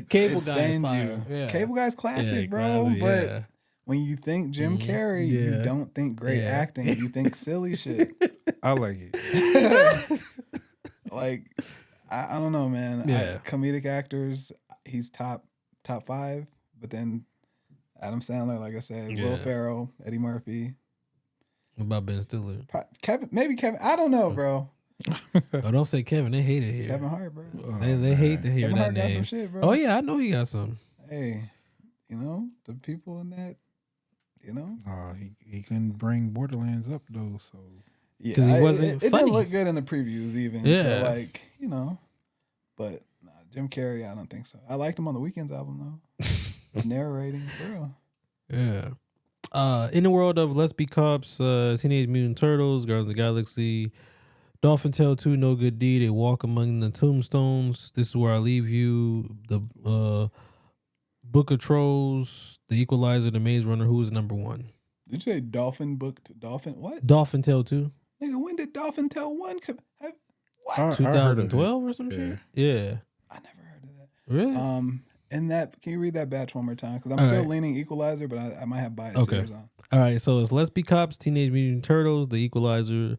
Cable it Guy stains fire. you. Yeah. Cable Guy's classic, Yeah, bro. classic, But yeah. when you think Jim Carrey, you Yeah. don't think great Yeah. acting. You think silly shit. I like it. Like, I don't know, man. Yeah. Comedic actors, he's top 5, but then Adam Sandler, like I said, Will Yeah. Ferrell, Eddie Murphy, What about Ben Stiller? Kevin. I don't know, bro. Oh, don't say Kevin. They hate it here. Kevin Hart, bro. They hate to hear Kevin that Hart got name. some shit, bro. Oh yeah, I know he got some. Hey, the people in that, He couldn't bring Borderlands up though. So yeah, 'Cause he wasn't it funny. didn't look good in the previews even. Yeah. So like, but nah, Jim Carrey, I don't think so. I liked him on the Weeknd's album though. Narrating, bro. Yeah. In the world of Let's Be Cops, Teenage Mutant Turtles, Guardians of the Galaxy, Dolphin Tale 2, No Good Deed, They Walk Among the Tombstones, This Is Where I Leave You, the Book of Trolls, The Equalizer, The Maze Runner. Who was number 1? Did you say Dolphin what? Dolphin Tale 2, Nigga, when did Dolphin Tale 1 come? What? I heard of it. 2012 or some Yeah. shit? Yeah. I never heard of that. Really? And that, can you read that batch one more time? Because I'm All still right. leaning Equalizer, but I might have bias Okay. ears on. All right, so it's Let's Be Cops, Teenage Mutant Turtles, The Equalizer,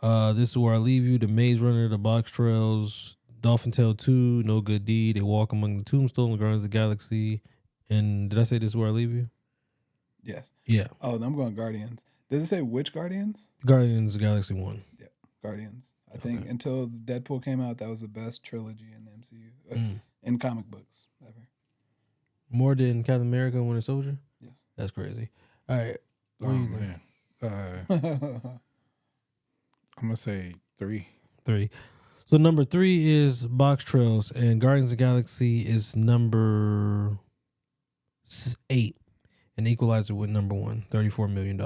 This Is Where I Leave You, The Maze Runner, The Box Trails, Dolphin Tale 2, No Good Deed, They Walk Among the Tombstones, Guardians of the Galaxy, and did I say This Is Where I Leave You? Yes. Yeah. Oh, then I'm going Guardians. Does it say which Guardians? Guardians of the Galaxy 1. Yeah, Guardians. I think until Deadpool came out, that was the best trilogy in the MCU. In comic books, ever. More than Captain America and Winter Soldier? Yes. That's crazy. All right. Oh, man. I'm going to say 3. 3. So number 3 is Box Trails, and Guardians of the Galaxy is number 8. And Equalizer with number 1, $34 million.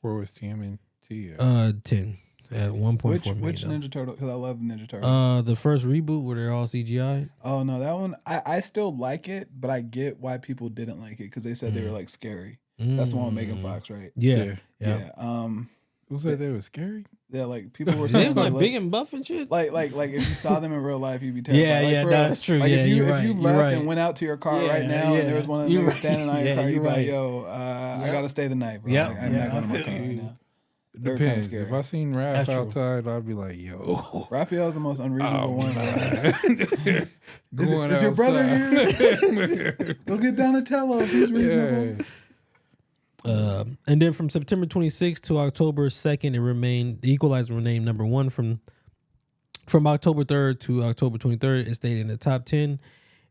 Where was TMNT? 10 at 1.4 million. Which Ninja Turtle? Because I love Ninja Turtles. The first reboot where they're all CGI. Oh no, that one I still like it, but I get why people didn't like it because they said they were like scary. That's the one with Megan Fox, right? Yeah. Who said they were scary? Yeah, like people were They saying like big and buff and shit. Like if you saw them in real life, you'd be terrified. Yeah, like, that's true. Like yeah, if you left and went out to your car right now, and there was one of them standing on your car, you'd be like, "Yo, I gotta stay the night, bro. Like, I'm not going to my car right now." It depends. If I seen Raph outside, I'd be like, "Yo, Raphael's the most unreasonable one." Is your brother here? Go get Donatello. He's reasonable. And then from September 26th to October 2nd, the Equalizer remained number 1 from October 3rd to October 23rd. It stayed in the top 10,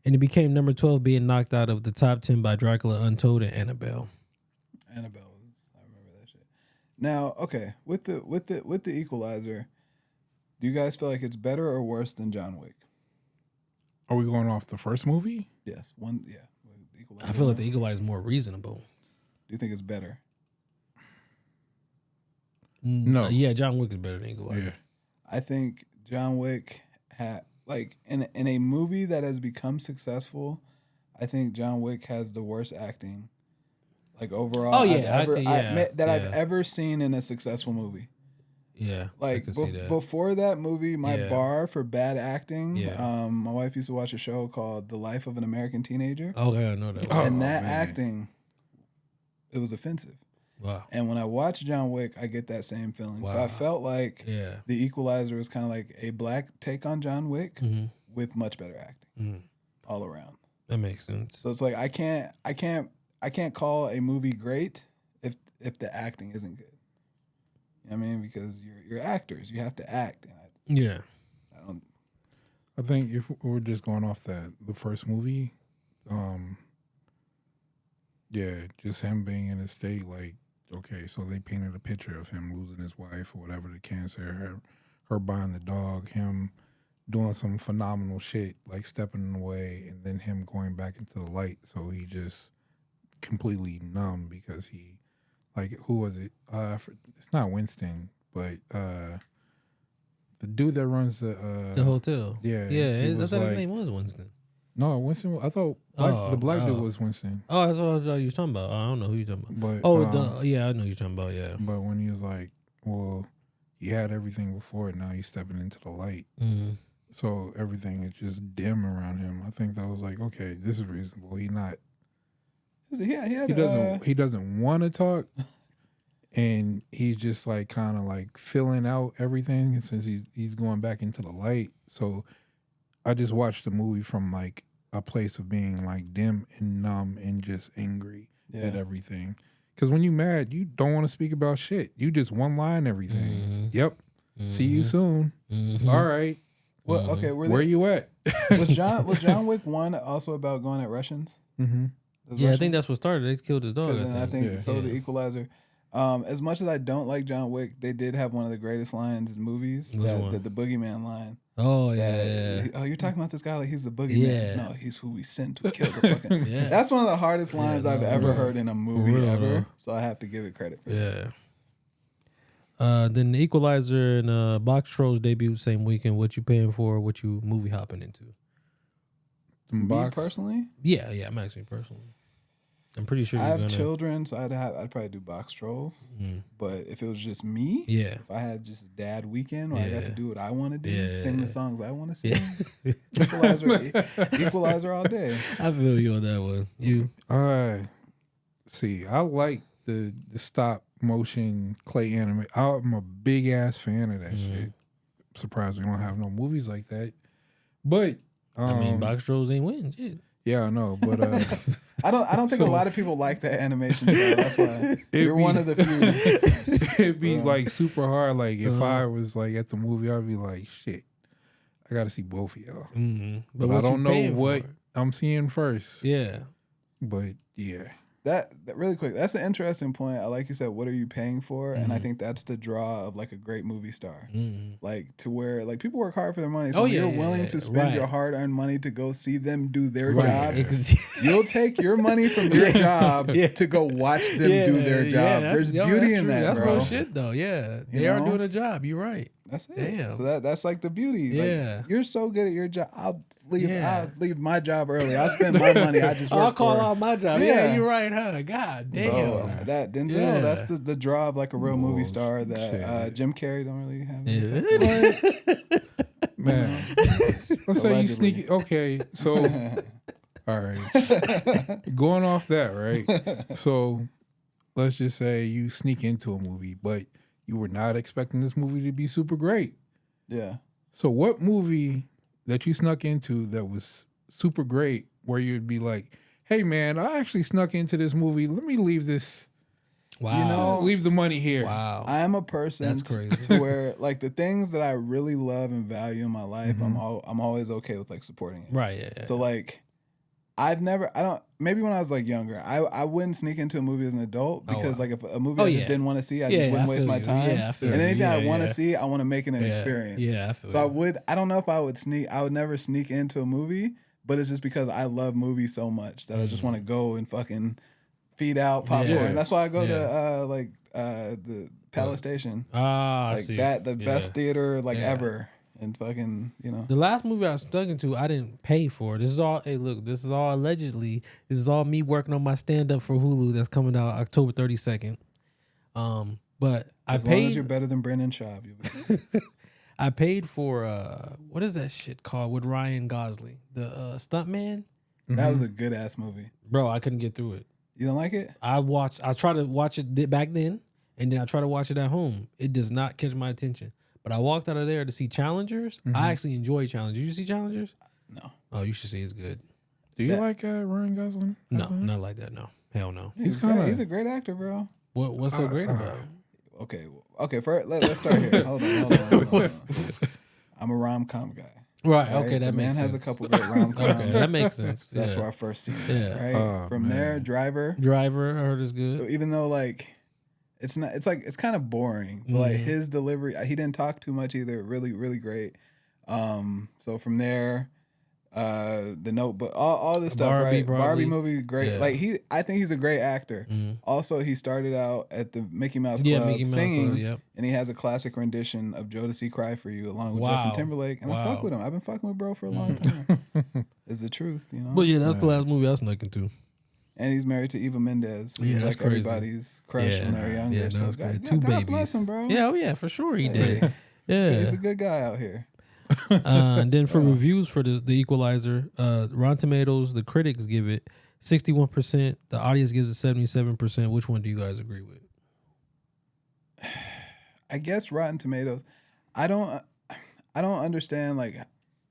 and it became number 12, being knocked out of the top 10 by Dracula Untold and Annabelle. I remember that shit. Now, okay, with the Equalizer, do you guys feel like it's better or worse than John Wick? Are we going off the first movie? Yes, Equalizer. I feel like the Equalizer is more reasonable. Do you think it's better? No. Yeah, John Wick is better than Equalizer. Yeah. I think John Wick had in a movie that has become successful. I think John Wick has the worst acting, like overall. Oh yeah, I've ever seen in a successful movie. Yeah, like before that movie, my bar for bad acting. Yeah. My wife used to watch a show called The Life of an American Teenager. Okay, I know that. And that acting, it was offensive. Wow. And when I watch John Wick, I get that same feeling. Wow. So I felt like The Equalizer was kind of like a black take on John Wick with much better acting all around. That makes sense. So it's like I can't call a movie great if the acting isn't good. You know what I mean? Because you're actors, you have to act. And I think if we're just going off the first movie, just him being in a state like, okay, so they painted a picture of him losing his wife or whatever to cancer, her buying the dog, him doing some phenomenal shit, like stepping away, and then him going back into the light. So he just completely numb because he, like, who was it? It's not Winston, but the dude that runs the hotel. Yeah. I thought his name was Winston. No, Winston. I thought the black dude was Winston. Oh, that's what I thought you were talking about. I don't know who you're talking about. But I know who you're talking about. Yeah. But when he was like, well, he had everything before it. Now he's stepping into the light. Mm-hmm. So everything is just dim around him. I think that was like, okay, this is reasonable. He doesn't want to talk, and he's just like kind of like filling out everything since he's going back into the light. So I just watched the movie from like a place of being like dim and numb and just angry at everything. Because when you mad, you don't want to speak about shit. You just one line everything. Mm-hmm. Yep. Mm-hmm. See you soon. Mm-hmm. All right. Well, okay. Where you at? Was John Wick 1 also about going at Russians? Mm-hmm. I think that's what started. They killed his dog. I think The Equalizer. As much as I don't like John Wick, they did have one of the greatest lines in movies. The boogeyman line. Oh yeah. Oh, you're talking about this guy like he's the boogeyman. Yeah. No, he's who we sent to kill the fucking. That's one of the hardest lines I've ever heard in a movie ever. So I have to give it credit for that. Then The Equalizer and Box Trolls debuted same weekend. What you paying for? What you movie hopping into? Me personally? Yeah, I'm actually personally. I'm pretty sure I have children, so I'd probably do Box Trolls. Mm. But if it was just me, if I had just a dad weekend where I got to do what I want to do, sing the songs I want to sing, Equalizer all day. I feel you on that one. You? See, I like the stop motion clay anime. I'm a big ass fan of that shit. Surprised we don't have no movies like that. But I mean, box trolls ain't winning. Shit. yeah, I know. But I don't think a lot of people like that animation style. That's why you're one of the few. it'd be like super hard. Like if I was like at the movie, I'd be like, shit, I got to see both of y'all. Mm-hmm. But I don't know what I'm seeing first. Yeah. But yeah. That really quick, that's an interesting point. I like you said, what are you paying for? And I think that's the draw of like a great movie star. Like to where like people work hard for their money. So you're willing to spend your hard-earned money to go see them do their job. You'll take your money from your job to go watch them do their job. There's beauty in that, that's bro. That's real shit though. Yeah. They are doing a job. You're right. That's it. Damn. So that's like the beauty. Yeah. Like, you're so good at your job. I'll leave my job early. I'll spend my money. I just work I'll call out my job. Yeah, you're right, huh? God damn. Bro, that Denzel, that's the draw of like a real movie star that Jim Carrey don't really have. Man. Let's say you sneak it. Okay, so all right. Going off that, right? So let's just say you sneak into a movie, but you were not expecting this movie to be super great. Yeah. So what movie that you snuck into that was super great where you'd be like, hey man, I actually snuck into this movie. Let me leave this. Wow. You know, leave the money here. Wow. I am a person That's crazy. to where like the things that I really love and value in my life, I'm always okay with like supporting it. Right. Yeah. So like maybe when I was like younger, I wouldn't sneak into a movie as an adult because like if a movie I just didn't want to see, I just wouldn't waste my time. Yeah, and anything I want to see, I want to make it an experience. Yeah, I feel so I don't know if I would never sneak into a movie, but it's just because I love movies so much that I just want to go and fucking feed out popcorn. Yeah. That's why I go to the Palace Station. I like see. that, the best theater ever. And fucking, you know. The last movie I was stuck into, I didn't pay for. This is all, hey, look, this is all allegedly. This is all me working on my stand-up for Hulu that's coming out October 32nd. But as long as you're better than Brendan Schaub, you'll be I paid for, what is that shit called with Ryan Gosling? The Stuntman? That was a good-ass movie. Bro, I couldn't get through it. You don't like it? I tried to watch it back then, and then I tried to watch it at home. It does not catch my attention. But I walked out of there to see Challengers. I actually enjoy Challengers. Did you see Challengers? No. Oh, you should see. It's good. Do you like Ryan Gosling? No, not like that. No, hell no. He's a great actor, bro. What's so great about it? Okay. First, let's start here. Hold on. I'm a rom-com guy. Right. Okay, that makes sense. Man has a couple great rom-coms. Okay, that makes sense. That's where I first seen it. Yeah. Right. From there, Driver. I heard is good. Even though like. It's not. It's like it's kind of boring, but like his delivery, he didn't talk too much either. Really, really great. So from there, the Notebook, all this stuff, right? Barbie movie, great. Yeah. Like I think he's a great actor. Also, he started out at the Mickey Mouse Club singing, and he has a classic rendition of Jodeci "Cry for You" along with Justin Timberlake, and I fuck with him. I've been fucking with bro for a long time. Is the truth, you know? But yeah, that's the last movie I was snuck into. And he's married to Eva Mendes. He's like crazy. Everybody's crush when they're younger. Yeah, so Two babies. Bless him, bro. Yeah, for sure he did. Yeah, he's a good guy out here. And then for reviews for the Equalizer, Rotten Tomatoes, the critics give it 61%. The audience gives it 77%. Which one do you guys agree with? I guess Rotten Tomatoes. I don't understand like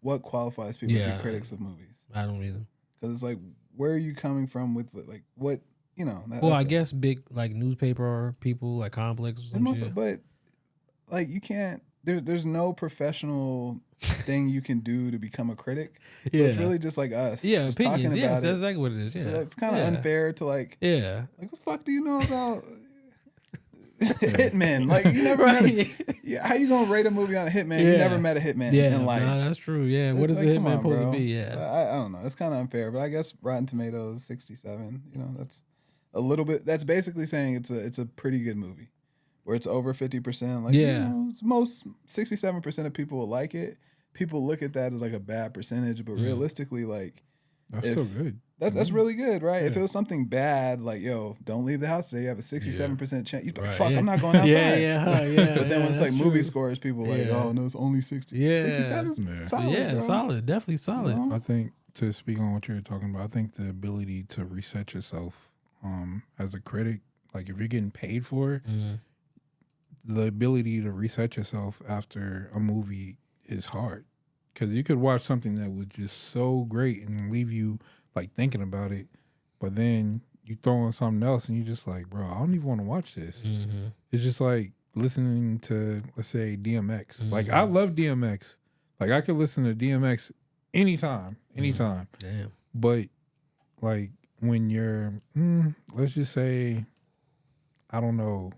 what qualifies people to be critics of movies. I don't either. Because it's like, where are you coming from with like what you know? Well, I guess big like newspaper people like Complex or some shit. But like you can't. There's no professional thing you can do to become a critic. So it's really just like us. Yeah, just opinions. Talking about That's exactly what it is. Yeah, it's kind of unfair to like. Yeah. Like what the fuck do you know about hitmen? Like you never met. How you gonna rate a movie on a hitman? You never met a hitman in life. No, that's true. Yeah, what is a hitman supposed to be? Yeah, I don't know. It's kind of unfair, but I guess Rotten Tomatoes 67. You know, that's a little bit. That's basically saying it's a pretty good movie, where it's over 50%. Like you know, it's most 67% of people will like it. People look at that as like a bad percentage, but realistically, like that's still good. That's really good, right? Yeah. If it was something bad, like, yo, don't leave the house today, you have a 67% chance. You'd be like, fuck, I'm not going outside. Yeah. But then when it's like movie scores, people are like, oh, no, it's only 60. Yeah. 67's solid, bro. Solid. Definitely solid. You know? I think, to speak on what you were talking about, I think the ability to reset yourself as a critic, like if you're getting paid for it, the ability to reset yourself after a movie is hard. Because you could watch something that was just so great and leave you like thinking about it, but then you throw on something else and you're just like, bro, I don't even want to watch this. Mm-hmm. It's just like listening to, let's say, DMX. Like, I love DMX. Like, I could listen to DMX anytime. Damn. But like when you're, let's just say, I don't know,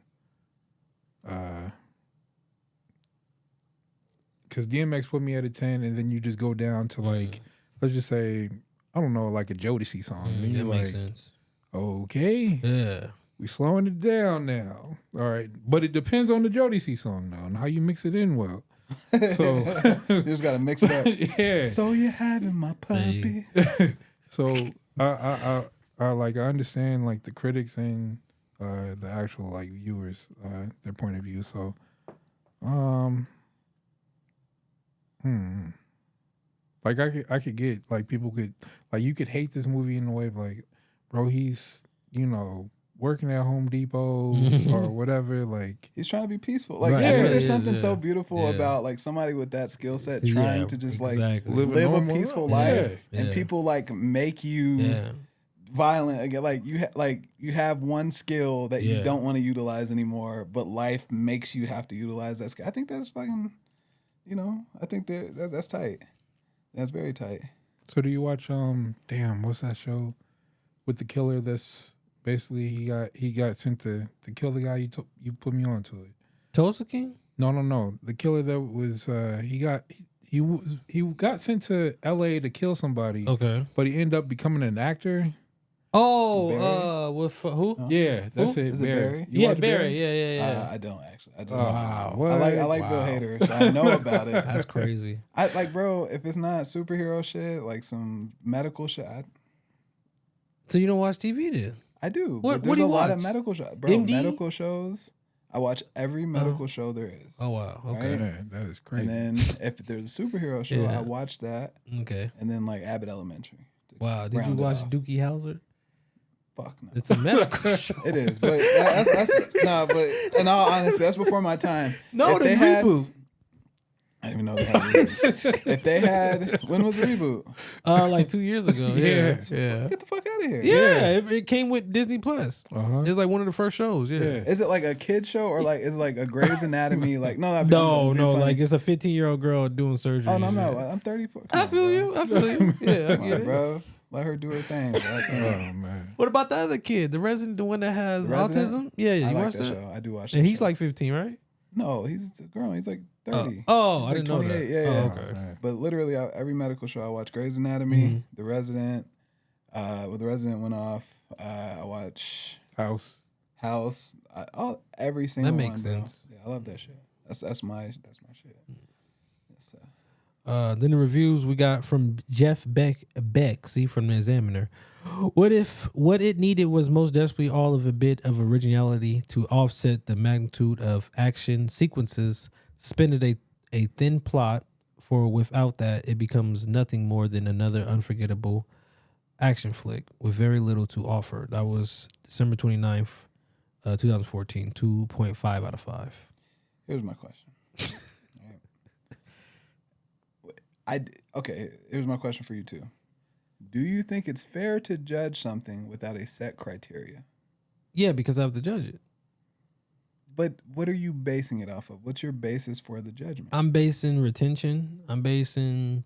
because DMX put me at a 10, and then you just go down to like, let's just say, I don't know, like a Jodeci song. And That you're makes like, sense. okay, Yeah. we slowing it down now. All right, but it depends on the Jodeci song now and how you mix it in well. So You just gotta mix it up. yeah. So you're having my puppy. So I understand like the critics and the actual like viewers, their point of view. So like I could get like people could like you could hate this movie in a way of like, bro, he's working at Home Depot or whatever. Like He's trying to be peaceful. Like Right. I think Yeah, there's yeah, something so yeah. beautiful Yeah. about like somebody with that skill set trying to just like exactly. live live a normal peaceful life. life, and Yeah. people like make you Yeah. violent again. Like you have one skill that you Yeah. don't want to utilize anymore, but life makes you have to utilize that skill. I think that's fucking, I think that's tight. That's very tight. So do you watch what's that show with the killer that's basically he got sent to kill the guy you put me on to it. Tulsa King? No. The killer that was he got sent to LA to kill somebody. Okay. But he ended up becoming an actor. Oh, with who? Yeah, that's Who? it. Is it Barry? You Yeah, watch Barry. Yeah. I don't actually. I just Wow. I like Bill Hader, so I know about it. That's crazy. I like, bro. If it's not superhero shit, like some medical shit, So you don't watch TV then? I do. What- But what there's do a you lot of watch? medical shows, bro. MD? Medical shows. I watch every medical show there is. Oh wow. Okay. Right? Yeah, that is crazy. And then if there's a superhero show, Yeah. I watch that. Okay. And then like Abbott Elementary. to Wow. Did you round it watch off. Dookie Howser? Fuck no. It's a medical show. It is, but that's nah. But in all honesty, that's before my time. No, If the they had- reboot. I didn't even know they had reboots. If they had, when was the reboot? Like 2 years ago. Yeah. Yeah. Get the fuck out of here. Yeah. It came with Disney Plus. Uh-huh. It's like one of the first shows. Yeah. Is it like a kid show or like is it like a Grey's Anatomy? Like no, that'd be No, funny. like it's a 15-year-old girl doing surgery. Oh no, and no, shit. I'm 34. I feel you. I feel you. Yeah, I Come get on, it. bro. Let her do her thing. Bro. Oh man. What about the other kid, the resident, the one that has The Resident? autism? Yeah, I you like watched that that? show. I do watch that. And he's show. like 15, right? no, he's a girl. He's like 30. Oh, He's I like didn't know that. 28. Yeah, Oh, yeah. okay. Man. But literally, every medical show I watch: Grey's Anatomy, Mm-hmm. The Resident. When The Resident went off, I watch House. Every single makes one, bro. sense. Yeah, I love that shit. That's my shit. Yes, Then the reviews we got from Jeff Beck, see, from the Examiner. What if what it needed was most desperately all of a bit of originality to offset the magnitude of action sequences, suspended a thin plot, for without that it becomes nothing more than another unforgettable action flick with very little to offer. That was December 29th, 2014, 2.5 out of 5. Here's my question. Okay, here's my question for you too. Do you think it's fair to judge something without a set criteria? Yeah, because I have to judge it. But what are you basing it off of? What's your basis for the judgment? I'm basing retention. I'm basing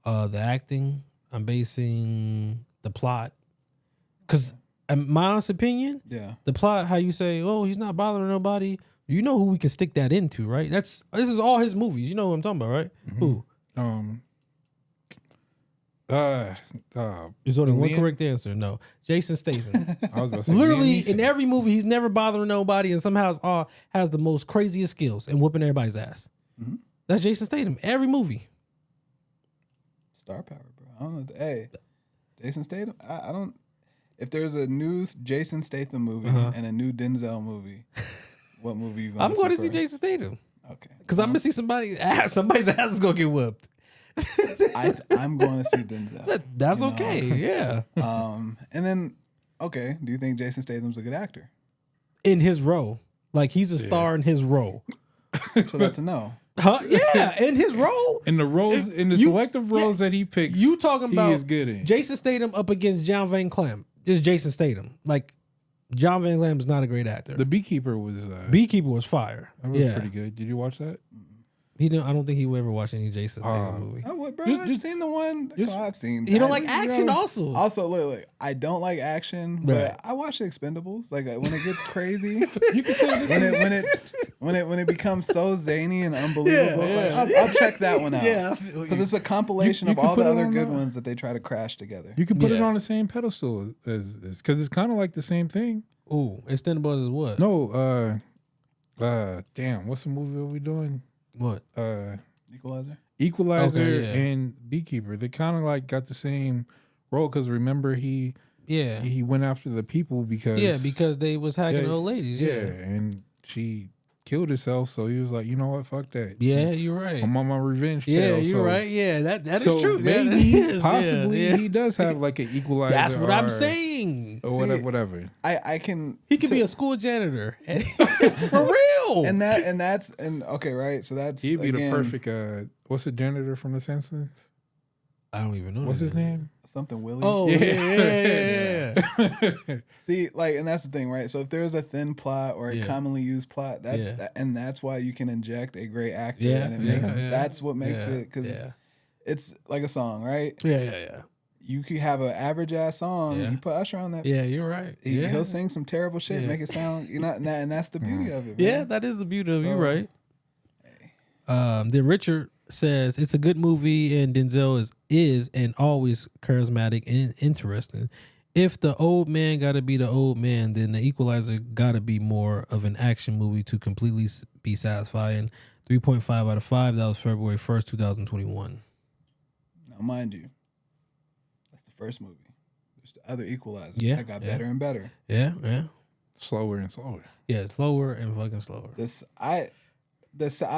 the acting. I'm basing the plot. Because in my honest opinion, Yeah. the plot, how you say, oh, he's not bothering nobody. You know who we can stick that into, right? This is all his movies. You know what I'm talking about, right? Mm-hmm. Who? There's only one Liam? correct answer. No, Jason Statham. I was about to say Literally Liam in Neeson. every movie, he's never bothering nobody, and somehow has the most craziest skills and whooping everybody's ass. Mm-hmm. That's Jason Statham. Every movie. Star power, bro. I don't know. Hey, Jason Statham. I don't. If there's a new Jason Statham movie and a new Denzel movie, what movie you going? I'm going to see first? Jason Statham Okay. because I'm gonna see somebody's ass. Somebody's ass is gonna get whooped. I'm going to see Denzel. That's You know? okay. Yeah. And then, okay, do you think Jason Statham's a good actor? In his role, like he's a star in his role. So that's a no. Huh? Yeah, in his role. In the roles, in the selective roles that he picks, You talking about he is good in. Jason Statham up against John Van Clem. It's Jason Statham. Like, John Van Clem is not a great actor. The Beekeeper was Beekeeper was fire. that was pretty good. Did you watch that? I don't think he will ever watch any Jason Statham movie. Oh, what, bro? I've seen the one. I've seen. He don't like action also. Also, look, I don't like action, but Right. I watch The Expendables. Like when it gets crazy, You can say when it becomes so zany and unbelievable, it's like, I'll check that one out. Yeah, because it's a compilation You of can all put the it other on good the- ones that they try to crash together. You can put it Yeah. on the same pedestal as because it's kind of like the same thing. Ooh, Expendables is what? No, damn, what's the movie are we doing? What? Equalizer. Equalizer Okay, yeah. and Beekeeper. They kind of like got the same role because remember he went after the people because they was hacking old ladies. Yeah. and she killed herself. So he was like, you know what, fuck that. Yeah, you're right. I'm on my revenge Yeah, trail. you're so, right. Yeah, that is so true. Maybe That is, possibly yeah. he does have like an Equalizer. That's what I'm or- saying. Or whatever, whatever. I can. He could be a school janitor for real. And that's okay, right? So that's He'd be again, the perfect. What's the janitor from The Simpsons? I don't even know. What's his name? something Willie. Oh yeah. See, like, and that's the thing, right? So if there's a thin plot or a Yeah. commonly used plot, that's Yeah. and that's why you can inject a great actor, Yeah, and it yeah, makes yeah. that's what makes Yeah, it because yeah. it's like a song, right? Yeah. You could have an average ass song, Yeah. you put Usher on that. Yeah, you're right. He- Yeah. He'll sing some terrible shit, Yeah. make it sound and that's the beauty of it. Yeah, man. that is the beauty of you, So- right? Then Richard says it's a good movie and Denzel is and always charismatic and interesting. If the old man got to be the old man, then The Equalizer got to be more of an action movie to completely be satisfying. 3.5 out of 5. That was February 1st, 2021. Now, mind you, that's the first movie. There's the other Equalizer. Yeah, that got yeah. better and better. Yeah. Slower and slower. Yeah, slower and fucking slower. I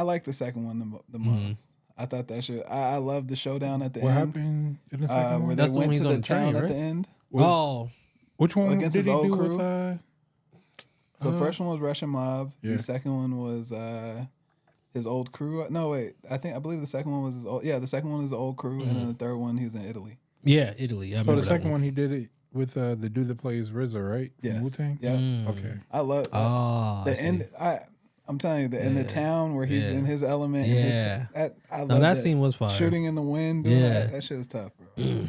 like the second one the most. I thought that shit. I love the showdown at the What end. happened in the second Where one? they That's the one went he's to on the the train, town right? at the end. Oh, Which one Against did his he old do crew? with? So the first one was Russian Mob. Yeah. The second one was his old crew. No, wait. I believe the second one was his old. Yeah, the second one was the old crew, and then the third one he was in Italy. yeah, Italy. I So remember the that second one he did it with the dude that plays RZA, right? From Yes. Wu-Tang? Yeah. Okay. I love Oh, the end. I'm telling you, in the town where he's Yeah. in his element. Yeah. I love No, that scene was fire. Shooting in the wind. Doing Yeah. that shit was tough, bro.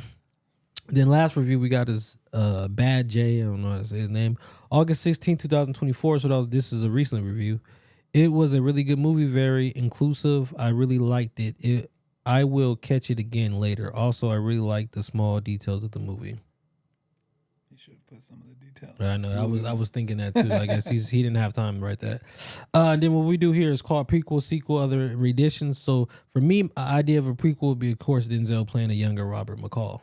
Then last review we got is Bad J. I don't know how to say his name. August 16, 2024. So this is a recent review. It was a really good movie, very inclusive. I really liked it. I will catch it again later. Also, I really liked the small details of the movie. He should have put some of the details. I know. I was thinking that too. I guess he didn't have time to write that. And then what we do here is called prequel, sequel, other renditions. So for me, the idea of a prequel would be, of course, Denzel playing a younger Robert McCall.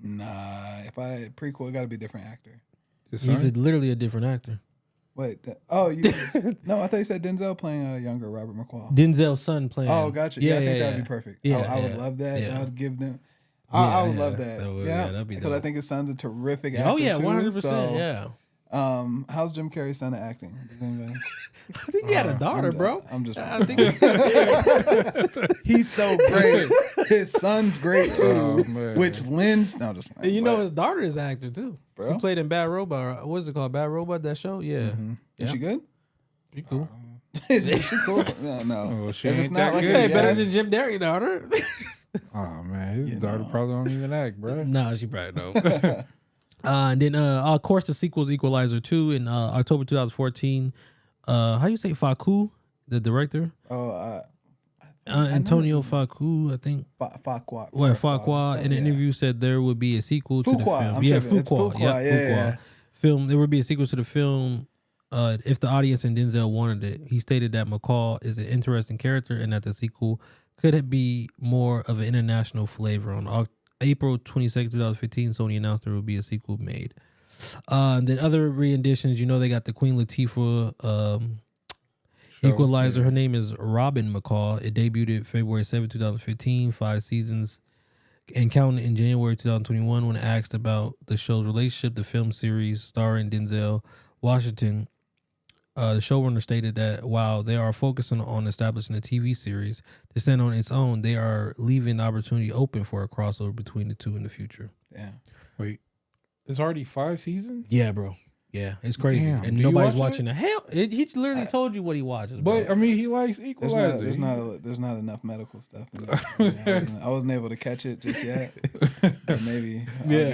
Nah, if I prequel, it got to be a different actor. His He's son? literally a different actor. Wait, no, I thought you said Denzel playing a younger Robert McCall. Denzel's son playing. Oh, gotcha. Yeah, I think that'd be perfect. Yeah, I would yeah, love that. yeah. I would give them. Yeah, I would yeah, love that. that would- yeah, yeah, that'd be because I dope. think his son's a terrific actor. Oh yeah, too, 100%. so, Yeah. How's Jim Carrey's son at acting? Does anybody? I think he had a daughter, bro. I'm just. I think He's so great. His son's great too, Oh, man. which lends. No, just And you know but- his daughter is an actor too. Bro? He played in Bad Robot. What is it called? Bad Robot? That show? Yeah. Is she good? She cool. Is she cool? No. Oh, she If it's ain't not that like good. a Hey, better yes- than Jim Derry daughter. Oh man, his You daughter know. probably don't even act, bro. No, she probably don't. And then, of course, the sequel's Equalizer 2 in October 2014. How you say Fuqua, the director? Oh, Antonio Fuqua, I think. Fuqua. Well, Fuqua in an interview said there would be a sequel to the Fuqua, film. I'm Yeah, tripping. It's Fuqua. Fuqua, Yeah, yeah, Fuqua. yeah. Film. There would be a sequel to the film if the audience and Denzel wanted it. He stated that McCall is an interesting character and that the sequel could be more of an international flavor. On April 22nd, 2015, Sony announced there would be a sequel made. Then other renditions, they got the Queen Latifah Equalizer. Her name is Robin McCall. It debuted February 7, 2015, 5 seasons, and counted in January 2021. When asked about the show's relationship, the film series starring Denzel Washington the showrunner stated that while they are focusing on establishing a TV series to stand on its own, they are leaving the opportunity open for a crossover between the two in the future. Yeah. Wait, there's already 5 seasons? Yeah, bro. Yeah, it's crazy. Damn, and do you nobody's watch watching the hell. He literally told you what he watches. Bro. But I mean, he likes Equalizer. There's not enough medical stuff. I wasn't able to catch it just yet. But maybe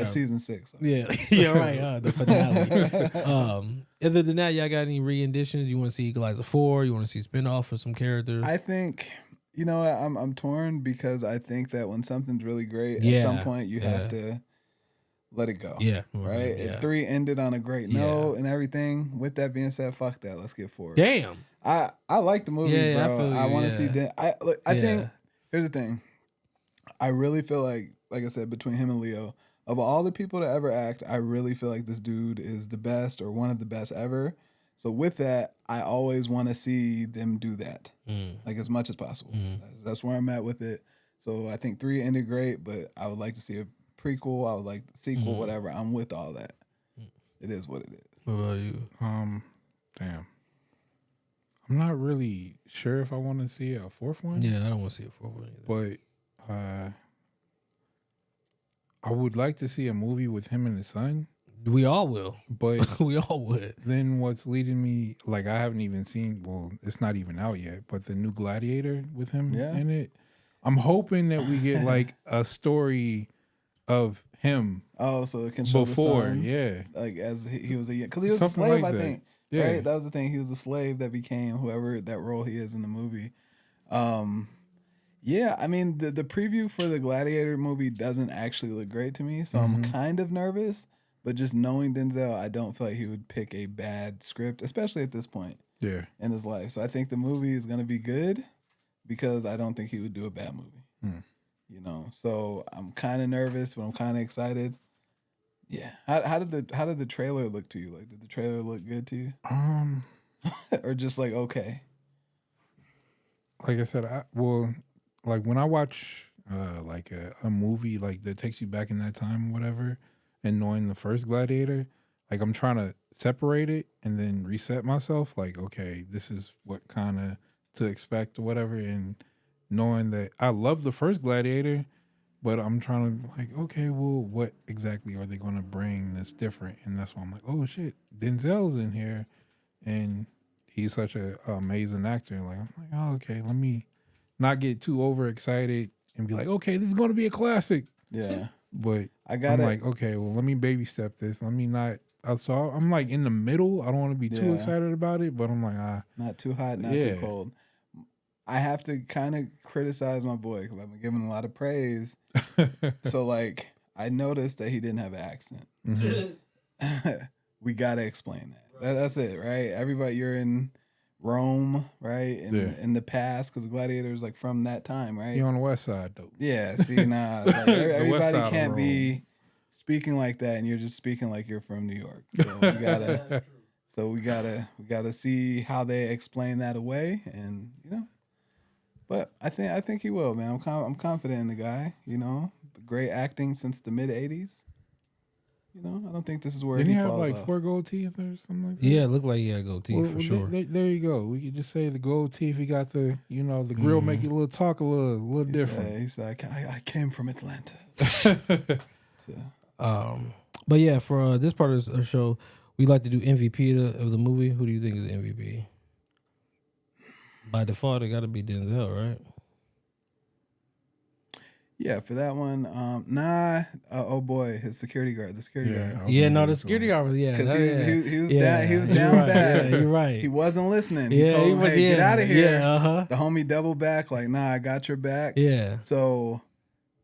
season 6. So. Yeah, yeah, right. The finale. Other than that, y'all got any renditions? You want to see Equalizer 4? You want to see spinoff for some characters? I think I'm torn because I think that when something's really great, at some point you have to let it go. Yeah. Right? Yeah. 3 ended on a great note and everything. With that being said, fuck that. Let's get forward. Damn. I like the movies, bro. I want to see I think here's the thing. I really feel like I said, between him and Leo, of all the people to ever act, I really feel like this dude is the best or one of the best ever. So with that, I always want to see them do that, like as much as possible. That's where I'm at with it. So I think 3 ended great, but I would like to see a prequel. I would like the sequel, whatever. I'm with all that. It is what it is. What about you? Damn. I'm not really sure if I want to see a 4th one. Yeah, I don't want to see a 4th one either. But I would like to see a movie with him and his son. We all will. But we all would. Then what's leading me, like, I haven't even seen, well, it's not even out yet, but the new Gladiator with him in it. I'm hoping that we get like a story of him. Oh, so it can show before, the son, yeah, like as he was because he was something a slave, like I that. think. Yeah. Right, that was the thing. He was a slave that became whoever that role he is in the movie. Yeah, I mean the preview for the Gladiator movie doesn't actually look great to me, so I'm kind of nervous. But just knowing Denzel, I don't feel like he would pick a bad script, especially at this point in his life. So I think the movie is going to be good because I don't think he would do a bad movie. You know, so I'm kind of nervous, but I'm kind of excited. Yeah. How did the trailer look to you? Like, did the trailer look good to you? Or just like okay? Like I said, like when I watch like a movie like that takes you back in that time, or whatever, and knowing the first Gladiator, like I'm trying to separate it and then reset myself. Like, okay, this is what kind of to expect or whatever, and knowing that I love the first Gladiator, but I'm trying to like, okay, well, what exactly are they going to bring that's different? And that's why I'm like, oh shit, Denzel's in here, and he's such an amazing actor. Like, I'm like, oh, okay, let me not get too overexcited and be like, okay, this is going to be a classic. Yeah. But I'm like, okay, well, let me baby step this. Let me not. So I'm like in the middle. I don't want to be too excited about it, but I'm like, not too hot, not too cold. I have to kind of criticize my boy because I'm giving him a lot of praise. So like, I noticed that he didn't have an accent. We gotta explain that. That's it, right? Everybody, you're in Rome, right? In the past, because Gladiator is like from that time, right? You're on the west side, though. Yeah, see, nah, like, everybody can't be speaking like that, and you're just speaking like you're from New York. So we gotta see how they explain that away, and you know. But I think he will, man. I'm confident in the guy. You know, great acting since the mid '80s. You know, I don't think this is where Didn't he he have falls like off. 4 gold teeth or something like that? Yeah, it looked like he had gold teeth for sure. There you go. We could just say the gold teeth. He got the, you know, the grill make you talk a little different. He said, I came from Atlanta. But yeah, for this part of the show, we like to do MVP of the movie. Who do you think is the MVP? By default, it got to be Denzel, right? Yeah, for that one, oh boy, his security guard, the security guard. The security guard was, because he was down bad. Yeah, you're right. He wasn't listening. He told him, hey, get out of here. Yeah, The homie doubled back, like, nah, I got your back. Yeah. So,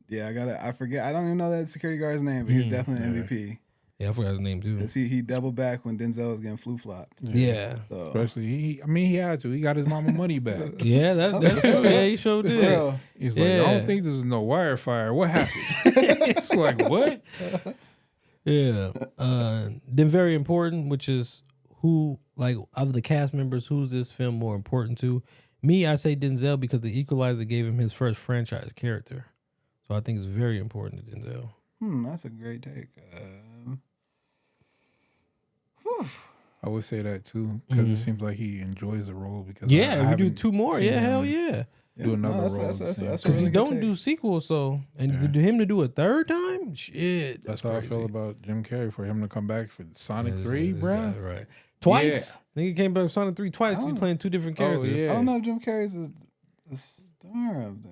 yeah, I forget. I don't even know that security guard's name, but he was definitely MVP. Yeah, I forgot his name too. Because he doubled back when Denzel was getting flu flopped. Yeah. So especially he had to. He got his mama money back. Yeah, that's true. Yeah, he sure did. Bro. He's like, I don't think this is no wire fire. What happened? It's like, what? Yeah. Then very important, which is who, like, of the cast members, who's this film more important to? Me, I say Denzel because The Equalizer gave him his first franchise character. So I think it's very important to Denzel. That's a great take. I would say that too because it seems like he enjoys the role. Because Yeah, I we do haven't 2 more. seen Yeah, hell him yeah. do another role. That's a Because really he good don't take. do sequels, so and to him to do a 3rd time, shit. That's how crazy. I feel about Jim Carrey for him to come back for Sonic Yeah, 3, this bro. guy, right? Twice. Nigga came back with Sonic 3 twice. He's playing 2 different characters. yeah. I don't know if Jim Carrey's the star of that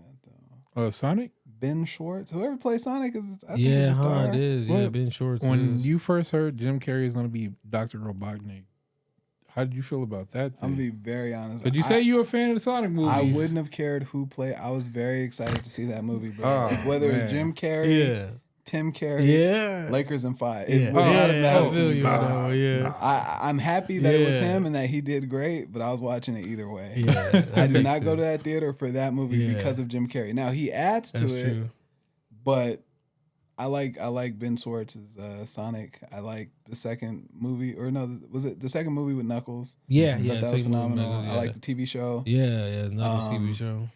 though. Sonic. Ben Schwartz, whoever plays Sonic, I think Yeah, is the star. it is. Yeah, What? Ben Schwartz. When is. you first heard Jim Carrey is going to be Dr. Robotnik, how did you feel about that I'm thing? gonna be very honest. Did you say you were a fan of the Sonic movies? I wouldn't have cared who played. I was very excited to see that movie, bro. Oh, Whether man. it's Jim Carrey, Yeah. Tim Carrey, Yeah. Lakers in 5. Yeah. It would not have I mattered to feel me, you bro. on that one, yeah. I'm happy that it was Yeah. him and that he did great, but I was watching it either way. Yeah. I did not go to that theater for that movie Yeah. because of Jim Carrey. Now he adds to That's it, true. but I like Ben Schwartz's Sonic. I like the second movie, or no, was it the second movie with Knuckles? Yeah, I thought yeah. that was same movie, phenomenal. Knuckles, I like the TV show. Yeah, Knuckles TV show.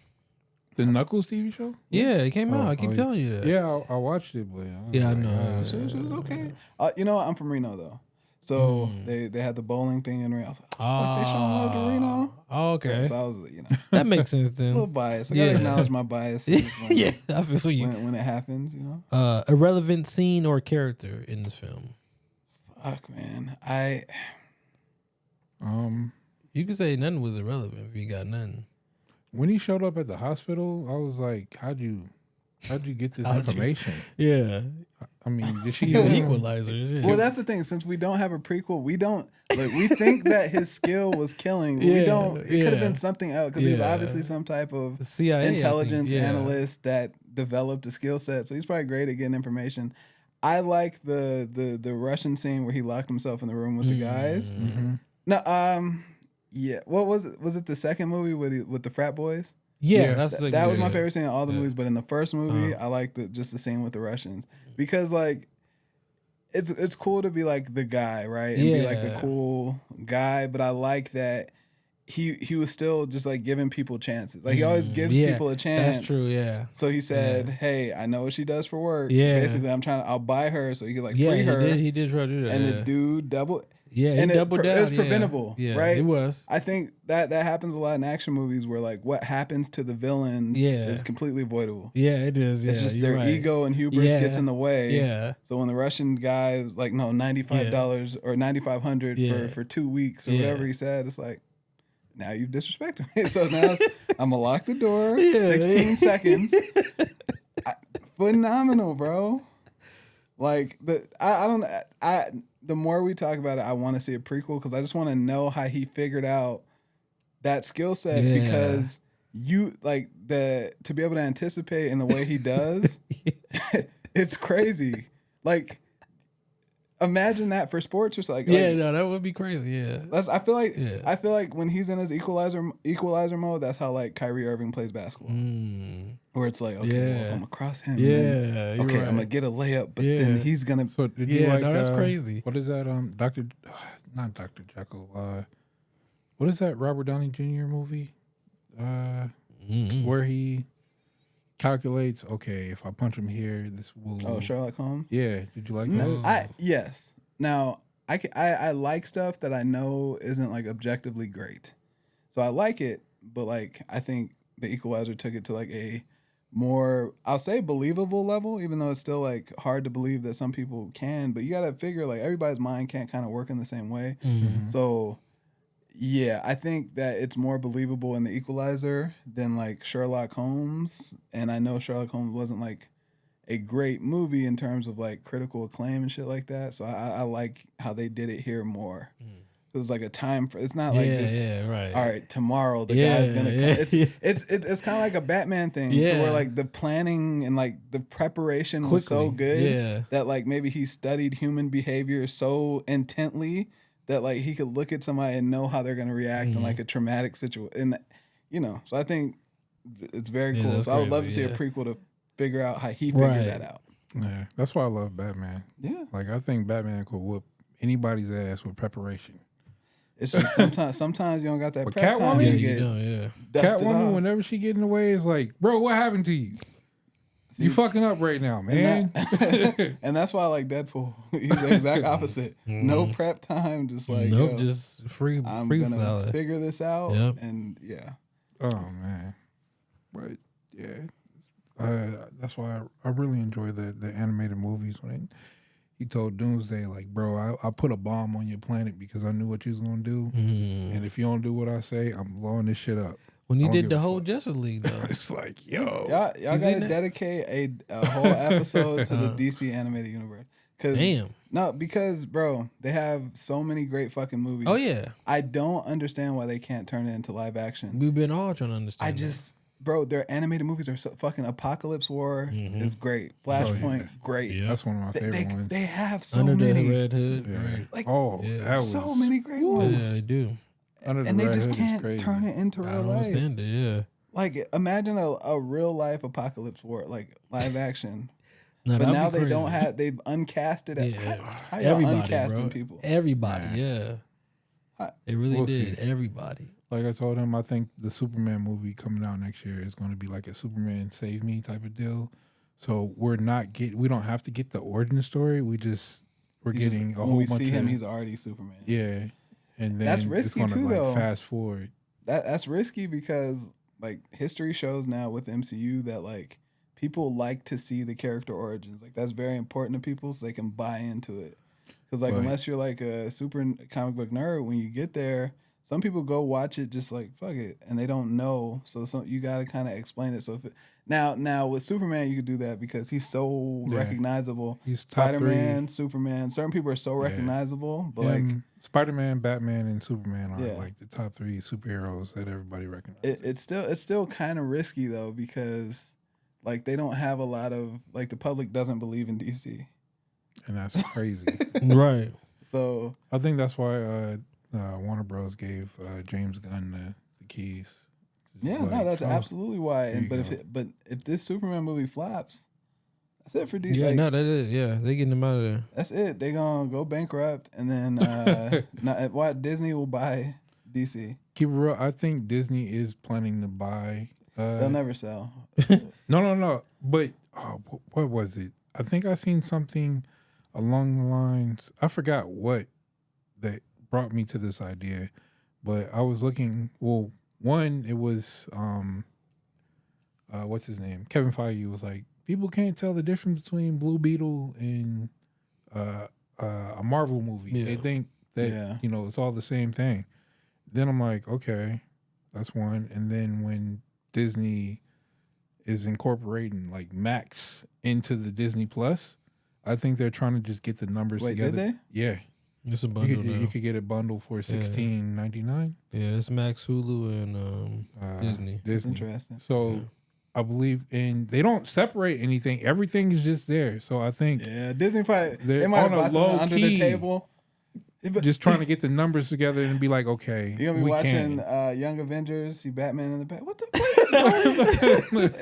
The Knuckles TV show? Yeah, it came out. Oh, I keep telling you that. Yeah, I watched it, but Yeah, I know. It was okay. You know what? I'm from Reno though, so they had the bowling thing in Reno. I was like, look, they showing love to Reno. Oh, okay. So I was, That makes sense a little then. biased. I gotta Yeah. acknowledge my bias. When, Yeah, I feel you. when it happens, you know. Irrelevant scene or character in this film. Fuck, man. You could say none was irrelevant if you got none. When he showed up at the hospital, I was like, how'd you get this information? Yeah. I mean, did she He's an even- equalizer. Shit. Well, that's the thing. Since we don't have a prequel, we don't like. We think that his skill was killing. But we Yeah, don't. It could yeah. have been something else because he was Yeah. obviously some type of CIA I think, intelligence yeah. analyst that developed a skill set. So he's probably great at getting information. I like the Russian scene where he locked himself in the room with the guys. No, yeah. What was it? Was it the second movie with the frat boys? Yeah, that's like, That was my yeah. favorite scene in all the movies. But in the first movie, I like just the scene with the Russians because like it's cool to be like the guy, right? And be like the Yeah. cool guy. But I like that he was still just like giving people chances. Like he always gives people a chance. That's true. Yeah. So he said, "Hey, I know what she does for work. Yeah. Basically, I'll buy her so you can like Yeah, free her." he did try to do that. And yeah. the dude double. Yeah, he and doubled down. It was yeah. preventable, Yeah, right? It was. I think that happens a lot in action movies where like what happens to the villains Yeah. is completely avoidable. Yeah, it is. Yeah, It's just you're their right. ego and hubris Yeah. gets in the way. Yeah. So when the Russian guy was like, no, $95 or $9,500 Yeah. for 2 weeks or Yeah. whatever he said, it's like, now you've disrespected me. So now I'm gonna lock the door. Yeah. 16 seconds. Phenomenal, bro. Like the more we talk about it, I want to see a prequel because I just want to know how he figured out that skill set Yeah. because you like to be able to anticipate in the way he does. It's crazy. Like imagine that for sports or something. Yeah, Like, no, that would be crazy. Yeah. I feel like Yeah. I feel like when he's in his equalizer mode, that's how like Kyrie Irving plays basketball. Where it's like, okay, well, if Yeah. I'm across him, Yeah, then, you're okay, right. I'm gonna get a layup, but Yeah. then he's gonna. So did you Yeah, like, no, that's crazy. What is that? Not Dr. Jekyll. What is that Robert Downey Jr. movie? Where he calculates, okay, if I punch him here, this will. Oh, Sherlock Holmes. Yeah. Did you like that? Yes. Now I like stuff that I know isn't like objectively great, so I like it. But like I think The Equalizer took it to like a more, I'll say, believable level, even though it's still like hard to believe that some people can. But you got to figure like everybody's mind can't kind of work in the same way. So yeah, I think that it's more believable in The Equalizer than like Sherlock Holmes. And I know Sherlock Holmes wasn't like a great movie in terms of like critical acclaim and shit like that. So I like how they did it here more. It's like a time for. It's not like this. Yeah, right. All right, tomorrow the Yeah, guy's gonna. yeah, It's yeah. it's kind of like a Batman thing. To Yeah. where like the planning and like the preparation was so Quickly, good yeah. that like maybe he studied human behavior so intently that like he could look at somebody and know how they're gonna react in like a traumatic situation. And so I think it's very Yeah, cool. that's So I would love to crazy, see yeah. a prequel to figure out how he figured Right. that out. Yeah. That's why I love Batman. Yeah. Like I think Batman could whoop anybody's ass with preparation. It's just sometimes you don't got that But prep time. Catwoman? Yeah, You you get know, yeah. dusted Catwoman, off. whenever she get in the way, is like, bro, what happened to you? You fucking up right now, man. And that's why I like Deadpool. He's the exact opposite. No prep time, just like just free. I'm free gonna flower. figure this out. Yep. And yeah. Oh man, but yeah, that's why I really enjoy the animated movies. When he told Doomsday, like, bro, I put a bomb on your planet because I knew what you was gonna do, and if you don't do what I say, I'm blowing this shit up. When you did the whole Justice League, though, it's like, yo, y'all gotta dedicate a whole episode to the DC animated universe. Because bro, they have so many great fucking movies. Oh yeah, I don't understand why they can't turn it into live action. We've been all trying to understand. Bro, their animated movies are so fucking. Apocalypse War is great. Flashpoint, great. Yeah. That's one of my favorite ones. They have so Under many. the Red Hood, Right. Like, that was so many great ones. Yeah, they do. And they just can't turn it into I real don't life. understand it. Yeah. Like, imagine a real life Apocalypse War, like live action. No, But now they don't have. They've uncasted it. Yeah. How y'all Everybody, uncasting bro. people? Everybody, yeah. They really We'll did. see. Everybody. Like I told him, I think the Superman movie coming out next year is going to be like a Superman Save Me type of deal. So we don't have to get the origin story. We're getting a whole bunch of. When we see him, he's already Superman. Yeah, and then That's risky it's gonna, too, like, though. fast forward. That's risky because like history shows now with MCU that like people like to see the character origins. Like that's very important to people so they can buy into it. Because like unless you're like a super comic book nerd, when you get there, some people go watch it just like fuck it, and they don't know. So you got to kind of explain it. So now with Superman, you could do that because he's so recognizable. He's top Spider-Man, 3. Superman. Certain people are so recognizable, but like Spider-Man, Batman, and Superman are like the top 3 superheroes that everybody recognizes. It's still kind of risky though because like they don't have a lot of like the public doesn't believe in DC, and that's crazy. Right. So I think that's why Warner Bros. Gave James Gunn the keys. Yeah, like, no, that's absolutely why. But if this Superman movie flops, that's it for DC. Yeah, like, no, that is. Yeah, they getting them out of there. That's it. They gonna go bankrupt, and then what? Disney will buy DC. Keep it real. I think Disney is planning to buy. They'll never sell. No. But what was it? I think I seen something along the lines. I forgot what that brought me to this idea, but I was looking. Well, one, it was what's his name? Kevin Feige was like, people can't tell the difference between Blue Beetle and a Marvel movie. Yeah. They think that it's all the same thing. Then I'm like, okay, that's one. And then when Disney is incorporating like Max into the Disney Plus, I think they're trying to just get the numbers together. Did they? Yeah. It's a bundle. You could get a bundle for $16.99. Yeah, it's Max, Hulu, and Disney. That's interesting. So I believe, and they don't separate anything. Everything is just there. So I think Disney probably they might on have a bought low them under key, the table. Just trying to get the numbers together and be like, okay, you're gonna be watching Young Avengers, see Batman in the back. What the fuck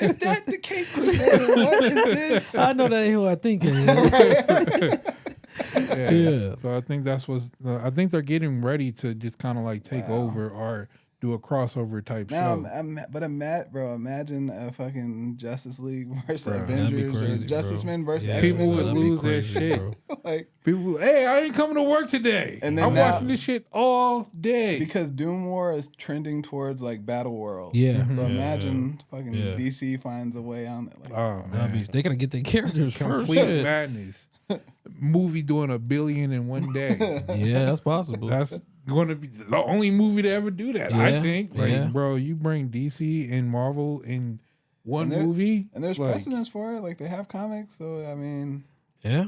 is that the Cape Crusader? What is this? I know that ain't who I think it is. Yeah. So I think that's what I think they're getting ready to just kind of like take over or do a crossover type show. Imagine a fucking Justice League versus Bro, Avengers crazy, or Justice Men versus Yeah, X-Men. People would that'd be lose their crazy, shit. bro. Like People, hey, I ain't coming to work today. And then I'm now- watching this shit all day. because Doom War is trending towards like Battle World. Yeah. So Yeah, imagine fucking Yeah. DC finds a way on it. Like, Oh That'd be- man, they gotta get their characters first. complete Shit. madness. Movie doing $1 billion in one day. Yeah, that's possible. That's going to be the only movie to ever do that. I Yeah, think. Like, yeah. bro, you bring DC and Marvel in one movie, and there's like, precedence for it. Like they have comics, so I mean, Yeah.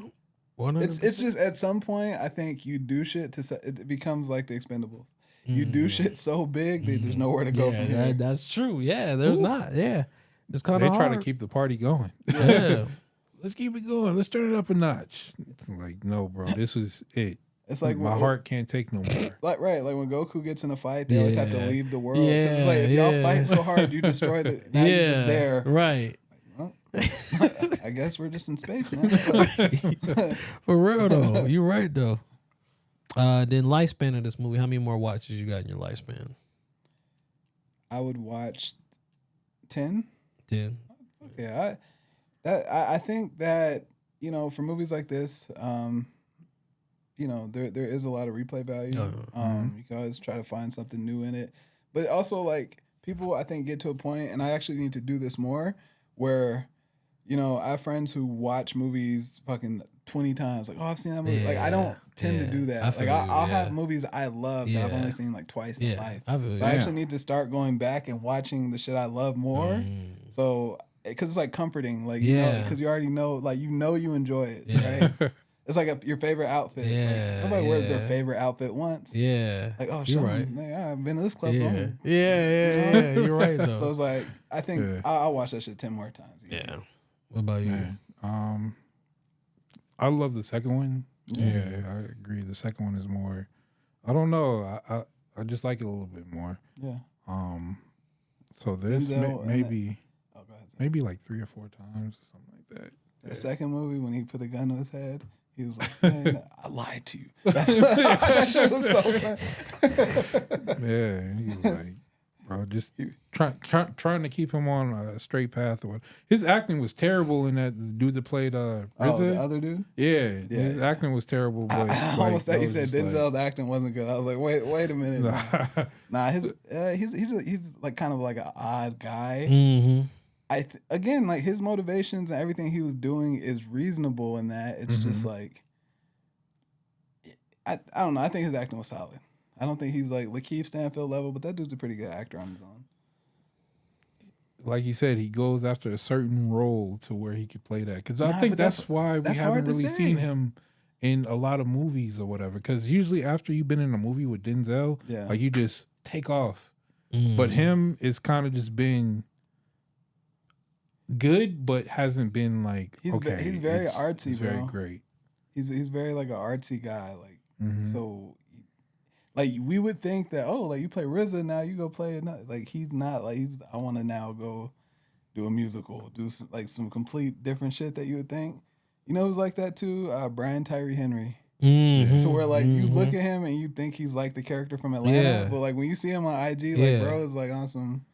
100%. it's just at some point I think you do shit it becomes like the Expendables. You do shit so big that there's nowhere to go from here. That's true. Yeah, there's not. Yeah. It's kind They of try to keep the party going. Yeah. Let's keep it going. Let's turn it up a notch. Like, no, bro, this is it. It's like my heart can't take no more. like when Goku gets in a fight, they always have to Yeah. leave the world. 'Cause it's like if y'all fight so hard, you destroy the. Now you're just there. Right. Well, I guess we're just in space, man. For real though. You're right though. Then lifespan of this movie, how many more watches you got in your lifespan? I would watch 10. 10. Okay, that I think that, you know, for movies like this, you know, there is a lot of replay value. You can always try to find something new in it. But also, like, people, I think, get to a point, and I actually need to do this more, where, you know, I have friends who watch movies fucking 20 times. Like, oh, I've seen that movie. Like, I don't tend to do that. Like, I'll have movies I love that I've only seen, like, twice in life. So I actually need to start going back and watching the shit I love more. So, because it's, like, comforting. Like, you know, because you already know, like, you enjoy it, right? It's like your favorite outfit. Like, nobody wears their favorite outfit once. Yeah. Like, oh, shit, right. I've been to this club. Yeah. You're right, though. So it's like, I think I'll watch that shit 10 more times. Easy. Yeah. What about you? I love the second one. Yeah, I agree. The second one is more, I don't know. I just like it a little bit more. Yeah. So this maybe like 3 or 4 times or something like that. The second movie, when he put a gun to his head, he was like, man, I lied to you. That's what that was so funny. Yeah, and he was like, bro, just trying to keep him on a straight path. His acting was terrible in that dude that played RZA. Oh, the other dude? Yeah, his acting was terrible. But I almost thought you said Denzel's acting wasn't good. I was like, wait a minute. Nah, he's like kind of like an odd guy. Mm-hmm. Again, like his motivations and everything he was doing is reasonable in that. It's just like, I don't know. I think his acting was solid. I don't think he's like Lakeith Stanfield level, but that dude's a pretty good actor on his own. Like you said, he goes after a certain role to where he could play that. Because I think that's why we haven't really seen him in a lot of movies or whatever. Because usually after you've been in a movie with Denzel, like you just take off. But him is kind of just been good, but hasn't been like he's very artsy. He's bro. very great. He's very like an artsy guy. Like so, like we would think that like you play RZA now, you go play another. Like he's not like I want to now go do a musical, do some complete different shit that you would think. You know who's like that too? Brian Tyree Henry. To where like you look at him and you think he's like the character from Atlanta, but like when you see him on IG, like bro is like on some.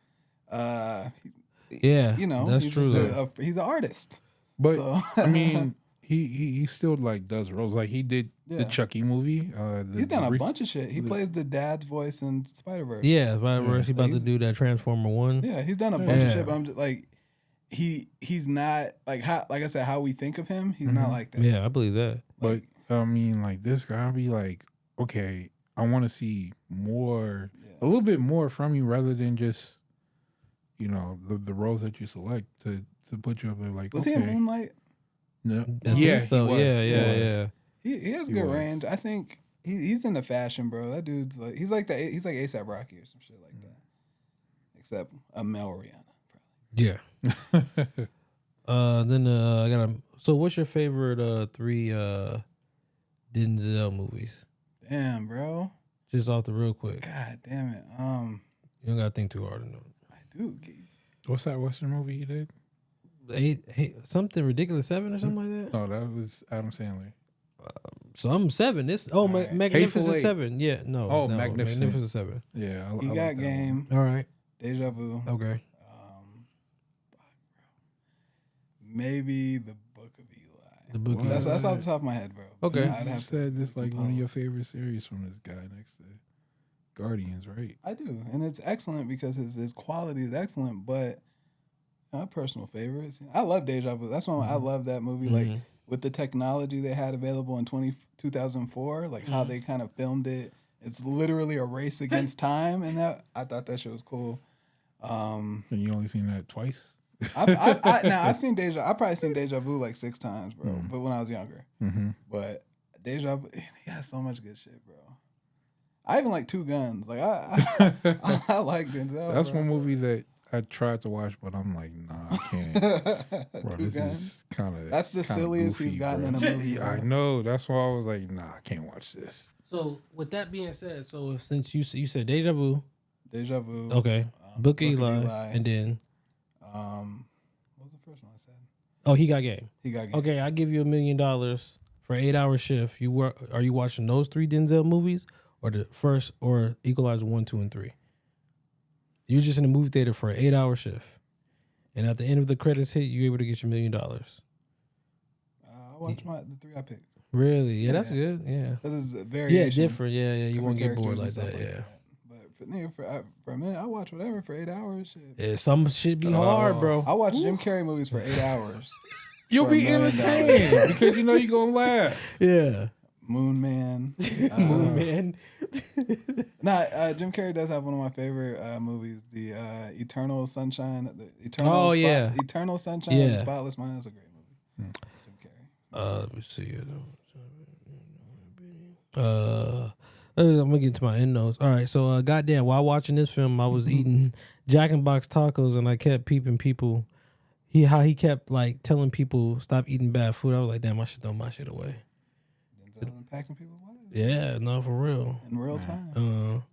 You know, that's he's true. He's an artist, but I mean, he still like does roles. Like he did the Chucky movie. He's done a bunch of shit. He plays the dad's voice in Spider-Verse. Yeah, Spider-Verse. He's about to do that Transformer 1. Yeah, he's done a bunch of shit. But I'm just like, he's not like I said, how we think of him. He's not like that. Yeah, I believe that. But I mean, like this guy, I'll be like, okay, I want to see more, a little bit more from you, rather than just. You know, the roles that you select to put you up there, like, was he in Moonlight? No. Yeah, so yeah. He has good range. I think he's in the fashion, bro. That dude's like he's like A$AP Rocky or some shit like that. Except a male Rihanna, probably. Yeah. Then I got a. So, what's your favorite 3 Denzel movies? Damn, bro. Just off the real quick. God damn it. You don't gotta think too hard on it. Dude, Gates. What's that Western movie you did? Something Ridiculous 7 or something like that. No, that was Adam Sandler. Some 7. This Magnificent 7. Yeah, no. Magnificent 7. Yeah, he got Game. All right. Deja Vu. Okay. Maybe The Book of Eli. The Book of Eli. That's off the top of my head, bro. Okay. You said this like one of your favorite series from this guy next to Guardians, right? I do, and it's excellent because his quality is excellent. But my personal favorites, I love Deja Vu. That's why I love that movie. Like with the technology they had available in 2004, like how they kind of filmed it. It's literally a race against time, and that I thought that shit was cool. And you only seen that twice? I've seen I've probably seen Deja Vu like 6 times, bro. But when I was younger, but Deja Vu, he has so much good shit, bro. I even like Two Guns. Like I like Denzel. That's one movie that I tried to watch, but I'm like, nah, I can't. Bro, this is kind of that's the silliest goofy, he's gotten in a movie. I know. That's why I was like, nah, I can't watch this. So with that being said, so since you said Deja Vu, okay, Book of Eli, and then what was the first one I said? Oh, He Got Game. Okay, I give you $1 million for an 8-hour shift. Are you watching those 3 Denzel movies? Or the first, or Equalizer 1, 2, and 3. You're just in the movie theater for an 8-hour shift, and at the end of the credits hit, you're able to get your $1 million. I watched the 3 I picked. Really? Yeah, that's good. Yeah. Because it's variation. Yeah, different. Yeah, you won't get bored like characters that. and Yeah. stuff like that. But for a minute, I watch whatever for 8 hours. Shit. Yeah, some shit be hard, bro. I watch Jim Carrey movies for 8 hours. You'll For be $1 million. entertained because you know you're gonna laugh. Yeah. Moon Man. Moon Man. Jim Carrey does have one of my favorite movies, the Eternal Sunshine. Eternal Sunshine of the Spotless Mind. That's a great movie. Jim Carrey. Let me see. I'm gonna get to my end notes. All right, so goddamn, while watching this film, I was eating Jack in Box tacos, and I kept peeping people. How he kept like telling people stop eating bad food. I was like, damn, I should throw my shit away. Denzel impacting people's lives. Yeah, no, for real. In real time.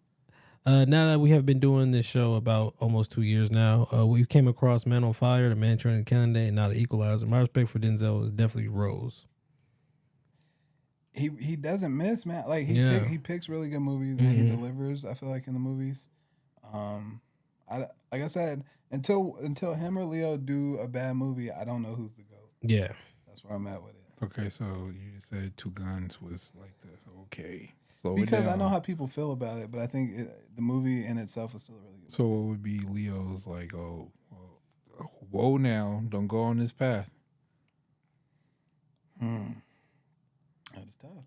Now that we have been doing this show about almost 2 years now, we came across Man on Fire, The Man Trained Candidate, and now The Equalizer. My respect for Denzel is definitely rose. He doesn't miss, man. Like he picks really good movies and he delivers. I feel like in the movies, like I said, until him or Leo do a bad movie, I don't know who's the GOAT. Yeah, that's where I'm at with it. Okay, so you said Two Guns was like the okay. Because I know how people feel about it, but I think the movie in itself is still really good. So what would be Leo's like? Whoa! Now don't go on this path. That is tough.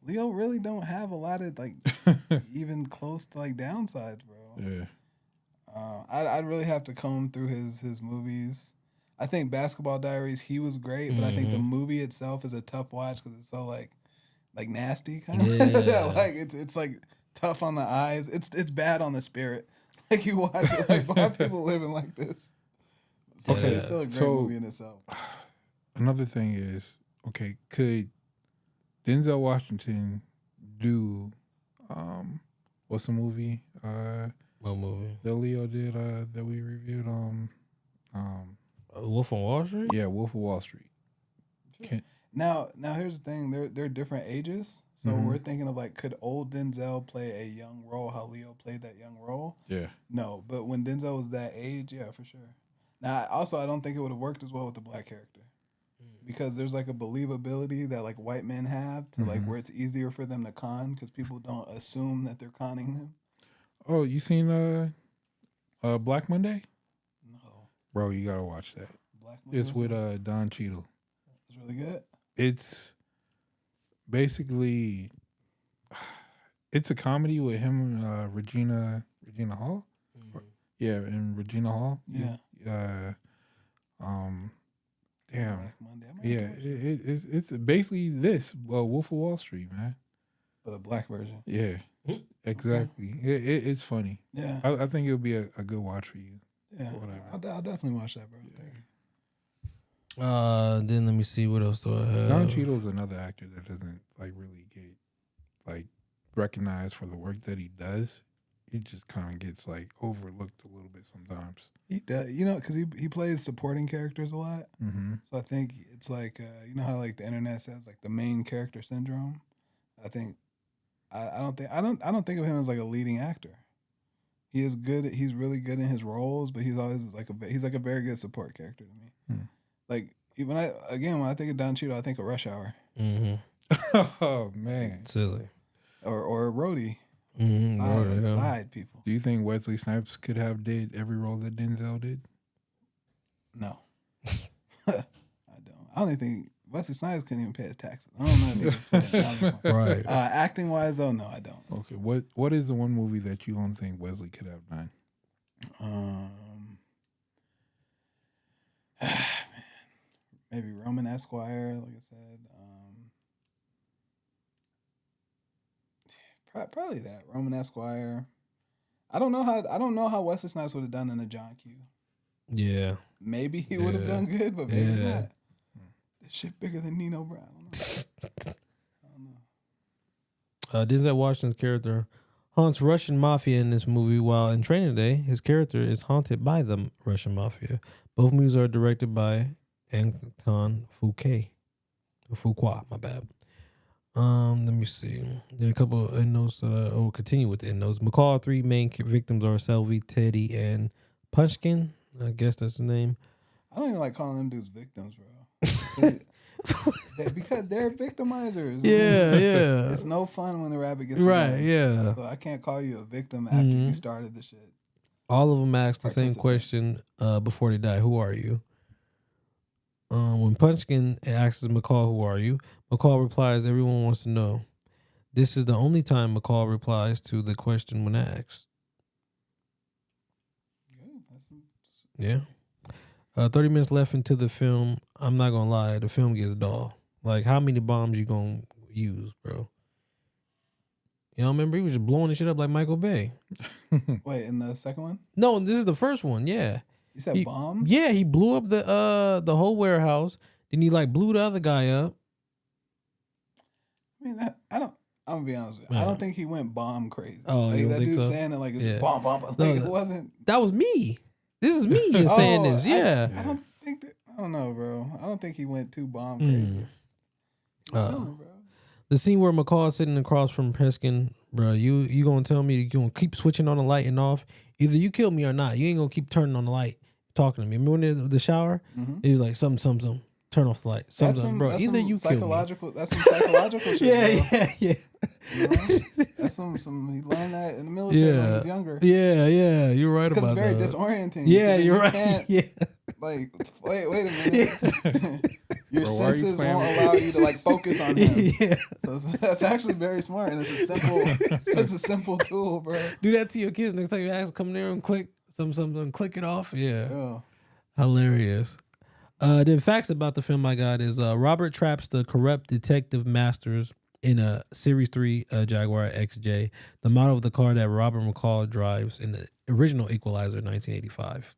Leo really don't have a lot of like even close to like downsides, bro. Yeah. I'd really have to comb through his movies. I think Basketball Diaries, he was great, but I think the movie itself is a tough watch because it's so like nasty kind of. Yeah. Like it's like tough on the eyes. It's bad on the spirit. Like you watch it, like why are people living like this? So okay, it's still a great movie in itself. Another thing is, okay, could Denzel Washington do what's the movie? What movie? That Leo did that we reviewed Wolf on Wall Street? Yeah, Wolf of Wall Street. Sure. Now here's the thing. They're different ages. So we're thinking of like, could old Denzel play a young role how Leo played that young role? Yeah. No, but when Denzel was that age, yeah, for sure. Now, also, I don't think it would have worked as well with the black character. Because there's like a believability that like white men have to like where it's easier for them to con because people don't assume that they're conning them. Oh, you seen Black Monday? No. Bro, you gotta watch that. Black Monday. It's with Don Cheadle. It's really good. It's basically it's a comedy with him and Regina Hall. Yeah, and Regina Hall. Yeah. Damn. Yeah, it's basically this Wolf of Wall Street, man. But a black version. Yeah, exactly. It's funny. Yeah, I think it'll be a good watch for you. Yeah, I'll definitely watch that, bro. Yeah. Then let me see what else do I have. Don Cheadle's another actor that doesn't like really get like recognized for the work that he does. He just kind of gets like overlooked a little bit sometimes. He does, because he plays supporting characters a lot. So I think it's like you know how like the internet says like the main character syndrome. I think I don't think of him as like a leading actor. He is good. He's really good in his roles, but he's always like a very good support character to me. Like when I think of Don Cheadle, I think of Rush Hour. Oh man, silly. Or Rhodey. Side people. Do you think Wesley Snipes could have did every role that Denzel did? No. I don't. I don't even think Wesley Snipes couldn't even pay his taxes. I don't know if he could. Right. Acting wise though, no, I don't. Okay. What is the one movie that you don't think Wesley could have done? Maybe Roman Esquire, like I said. Probably that Roman Esquire. I don't know how Wesley Snipes would have done in a John Q. Yeah, maybe he would have done good, but maybe not. This shit bigger than Nino Brown. I don't know. Denzel Washington's character haunts Russian mafia in this movie, while in Training Day, his character is haunted by the Russian mafia. Both movies are directed by Antoine Fuqua. My bad. Let me see. Then a couple of endnotes. We'll continue with the endnotes. McCall, 3 main victims are Selvey, Teddy, and Punchkin. I guess that's the name. I don't even like calling them dudes victims, bro. Because they're victimizers. Yeah. It's no fun when the rabbit gets Right, yeah. So I can't call you a victim after you started the shit. All of them ask the same question before they die. Who are you? When Punchkin asks McCall, who are you? McCall replies, everyone wants to know. This is the only time McCall replies to the question when asked. Yeah. 30 minutes left into the film. I'm not going to lie. The film gets dull. Like, how many bombs you going to use, bro? You know, remember he was just blowing the shit up like Michael Bay. Wait, in the second one? No, this is the first one. Yeah. You said bombs? Yeah, he blew up the whole warehouse. Then he like blew the other guy up. I mean, I'm gonna be honest with you. I don't think he went bomb crazy. Oh, like, you don't that think dude so? saying it like Yeah. bomb. Like No, it wasn't. That was me. This is me saying this. Yeah. I don't think that. I don't know, bro. I don't think he went too bomb crazy. Bro. The scene where McCall is sitting across from Peskin, bro, you gonna tell me you gonna keep switching on the light and off? Either you kill me or not. You ain't gonna keep turning on the light, talking to me. Remember when in the shower? He was like, something. Turn off the light. Something, bro. Either you kill me. That's some psychological shit. Yeah. You know? That's some. He learned that in the military when he was younger. Yeah. You're right about that. Because it's very disorienting. Yeah, you're right. Yeah. Like, wait a minute. Your senses won't allow you to like focus on him. Yeah. So that's actually very smart, and it's a simple tool, bro. Do that to your kids next time you ask, come there and click something, click it off. Yeah. Hilarious. The facts about the film I got is Robert traps the corrupt detective masters in a Series 3 Jaguar XJ, the model of the car that Robert McCall drives in the original Equalizer 1985.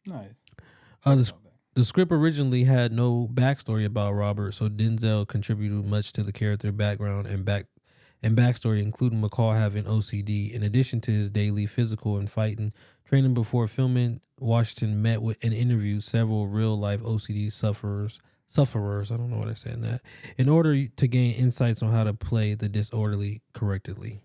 Nice. The script originally had no backstory about Robert, so Denzel contributed much to the character background and backstory, including McCall having OCD. In addition to his daily physical and fighting training before filming, Washington met with and interviewed several real-life OCD sufferers, I don't know what I said in that, in order to gain insights on how to play the disorderly correctly.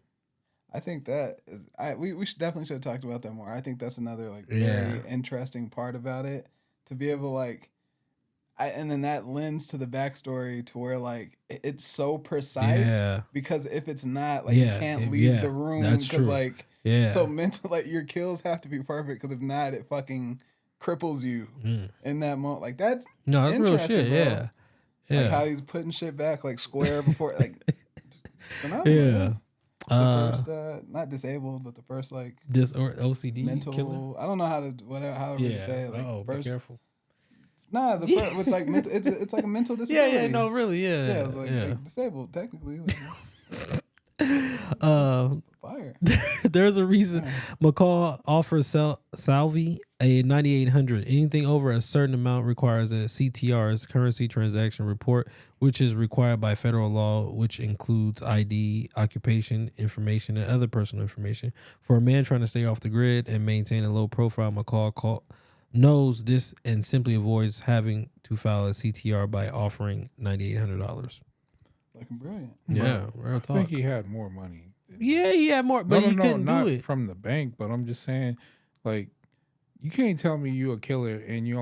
I think that is, we should definitely have talked about that more. I think that's another like very interesting part about it, to be able to like, and then that lends to the backstory to where like it's so precise because if it's not like you can't leave the room because like so mental, like your kills have to be perfect, because if not it fucking cripples you in that moment. Like that's real shit, bro. Like how he's putting shit back like square before like yeah. The first, not disabled, but the first like OCD mental killer? I don't know how to you say it. Like be careful. Nah, the first with like mental, it's like a mental disability. Yeah, no, really, it was like disabled technically. Like, fire. There's a reason McCall offers Salvi a 9800. Anything over a certain amount requires a CTR's currency transaction report, which is required by federal law, which includes ID, occupation information, and other personal information. For a man trying to stay off the grid and maintain a low profile, McCall knows this and simply avoids having to file a CTR by offering $9,800. Fucking brilliant. Yeah, real talk. I think he had more money. Yeah, he had more, but he couldn't not do it from the bank. But I'm just saying, like, you can't tell me you a killer and you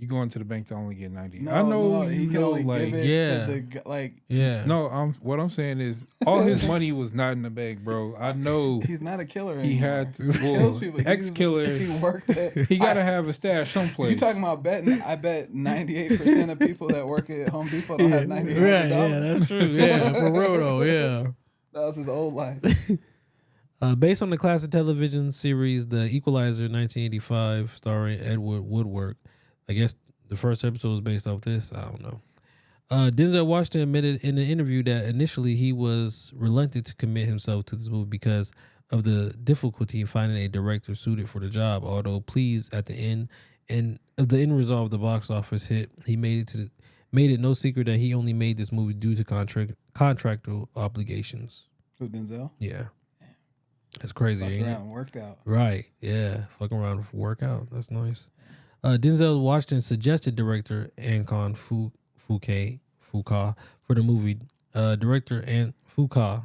go into the bank to only get 90. I know he can only give it to the like. Yeah. No, what I'm saying is all his money was not in the bank, bro. I know he's not a killer anymore. He had to. Well, ex-killer. He worked at. He got to have a stash someplace. You talking about betting? I bet 98% of people that work at Home Depot don't have $9,800. Right, yeah, that's true. Yeah, for real though. Yeah. That was his old life. Based on the classic television series The Equalizer 1985, starring Edward Woodward. I guess the first episode was based off this. I don't know. Denzel Washington admitted in an interview that initially he was reluctant to commit himself to this movie because of the difficulty in finding a director suited for the job. Although pleased at the end and of the end result of the box office hit, he made it no secret that he only made this movie due to contractual obligations. Who, Denzel? Yeah. That's crazy, ain't it? Worked out. Right, yeah. Fucking around for workout. That's nice. Denzel Washington suggested director Antoine Fuqua for the movie Director Antoine Fuqua.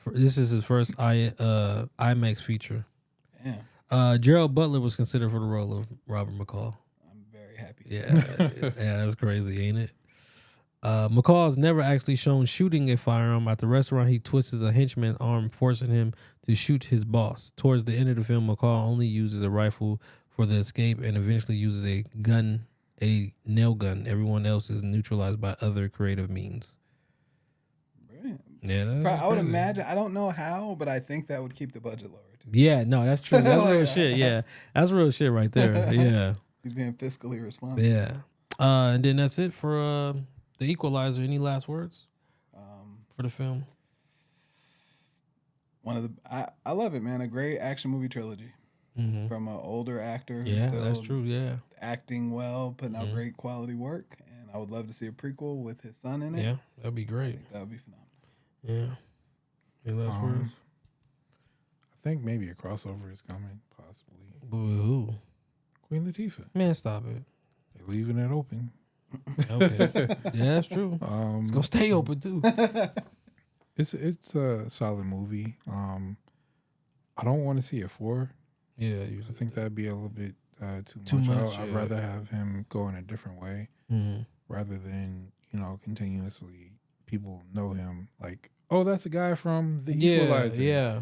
This is his first IMAX feature. Damn. Gerald Butler was considered for the role of Robert McCall. I'm very happy. Yeah, that's crazy, ain't it? McCall is never actually shown shooting a firearm. At the restaurant, he twists a henchman's arm, forcing him to shoot his boss. Towards the end of the film, McCall only uses a rifle for the escape and eventually uses a nail gun. Everyone else is neutralized by other creative means. Brilliant. Yeah, I would imagine. I don't know how, but I think that would keep the budget lower too. Yeah, no, that's true. That's real shit. Yeah, that's real shit right there. Yeah, he's being fiscally responsible. Yeah, and then that's it for The Equalizer. Any last words for the film? I love it, man. A great action movie trilogy from an older actor. Yeah, still that's true. Yeah, acting well, putting out great quality work, and I would love to see a prequel with his son in it. Yeah, that'd be great. That would be phenomenal. Yeah. Any last words? I think maybe a crossover is coming, possibly. Who? Queen Latifah. Man, stop it. They're leaving it open. Okay. Yeah, that's true. It's gonna stay open too. It's a solid movie. I don't want to see a 4. Yeah, I think that'd be a little bit Too much. much, I'd yeah. rather have him go in a different way rather than continuously people know him like, oh, that's the guy from The Equalizer. Yeah,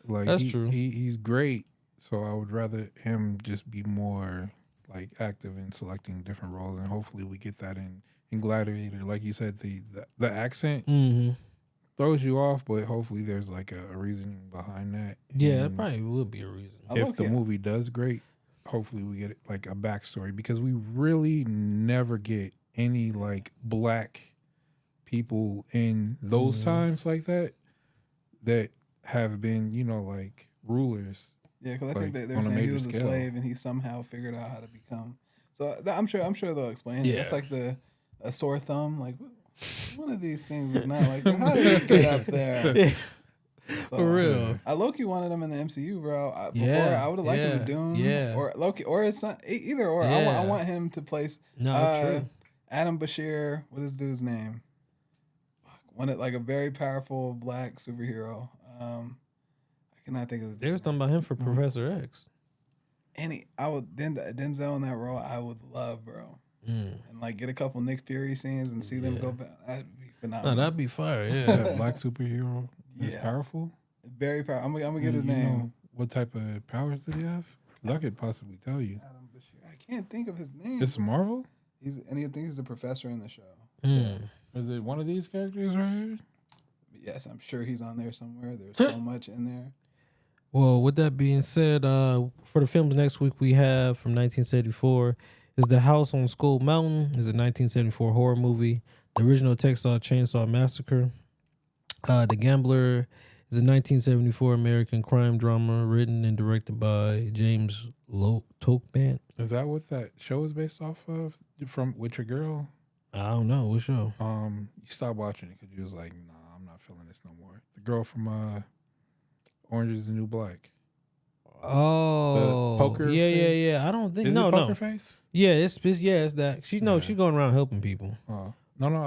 like that's true. He's great. So I would rather him just be more like active in selecting different roles, and hopefully we get that in Gladiator. Like you said, the accent throws you off, but hopefully there's like a reasoning behind that. Yeah, And it probably would be a reason. if the movie does great, hopefully we get like a backstory, because we really never get any like black people in those times like that have been, like rulers. Yeah, because I Like, think they're on a saying he major was a scale. slave and he somehow figured out how to become. So I'm sure they'll explain it. Yeah. It's like a sore thumb. Like one of these things is not like, how did he get up there? So, For real. I low-key wanted him in the MCU, bro. Before Yeah, I would have liked him as yeah, Doom. yeah. Or Loki, or his son. Either or. Yeah. I want him to place. No, true. Adam Bashir. What is dude's name? Wanted like a very powerful black superhero. I cannot think of his They was name. talking about him for Professor X. Denzel in that role, I would love, bro. And like get a couple Nick Fury scenes and see them go back. That'd be phenomenal. No, that'd be fire. That Yeah. black superhero is Yeah. powerful. Very powerful. I'm gonna get his You name. know what type of powers did he have? 'Cause I could possibly tell you. Adam Bashir. I can't think of his name. It's Marvel? I think he's the professor in the show. Is it one of these characters right here? Yes, I'm sure he's on there somewhere. There's so much in there. Well, with that being said, for the films next week we have from 1974 is The House on Skull Mountain. Is a 1974 horror movie. The original Texas Chainsaw Massacre. The Gambler is a 1974 American crime drama written and directed by James Tokbant. Is that what that show is based off of? From With Your Girl? I don't know. What show? You stopped watching it because you was like, nah, I'm not feeling this no more. The girl from Orange is the New Black. Oh, The poker face? yeah. I don't think Is no. it Poker Face? Yeah, it's that. She's going around helping people. No,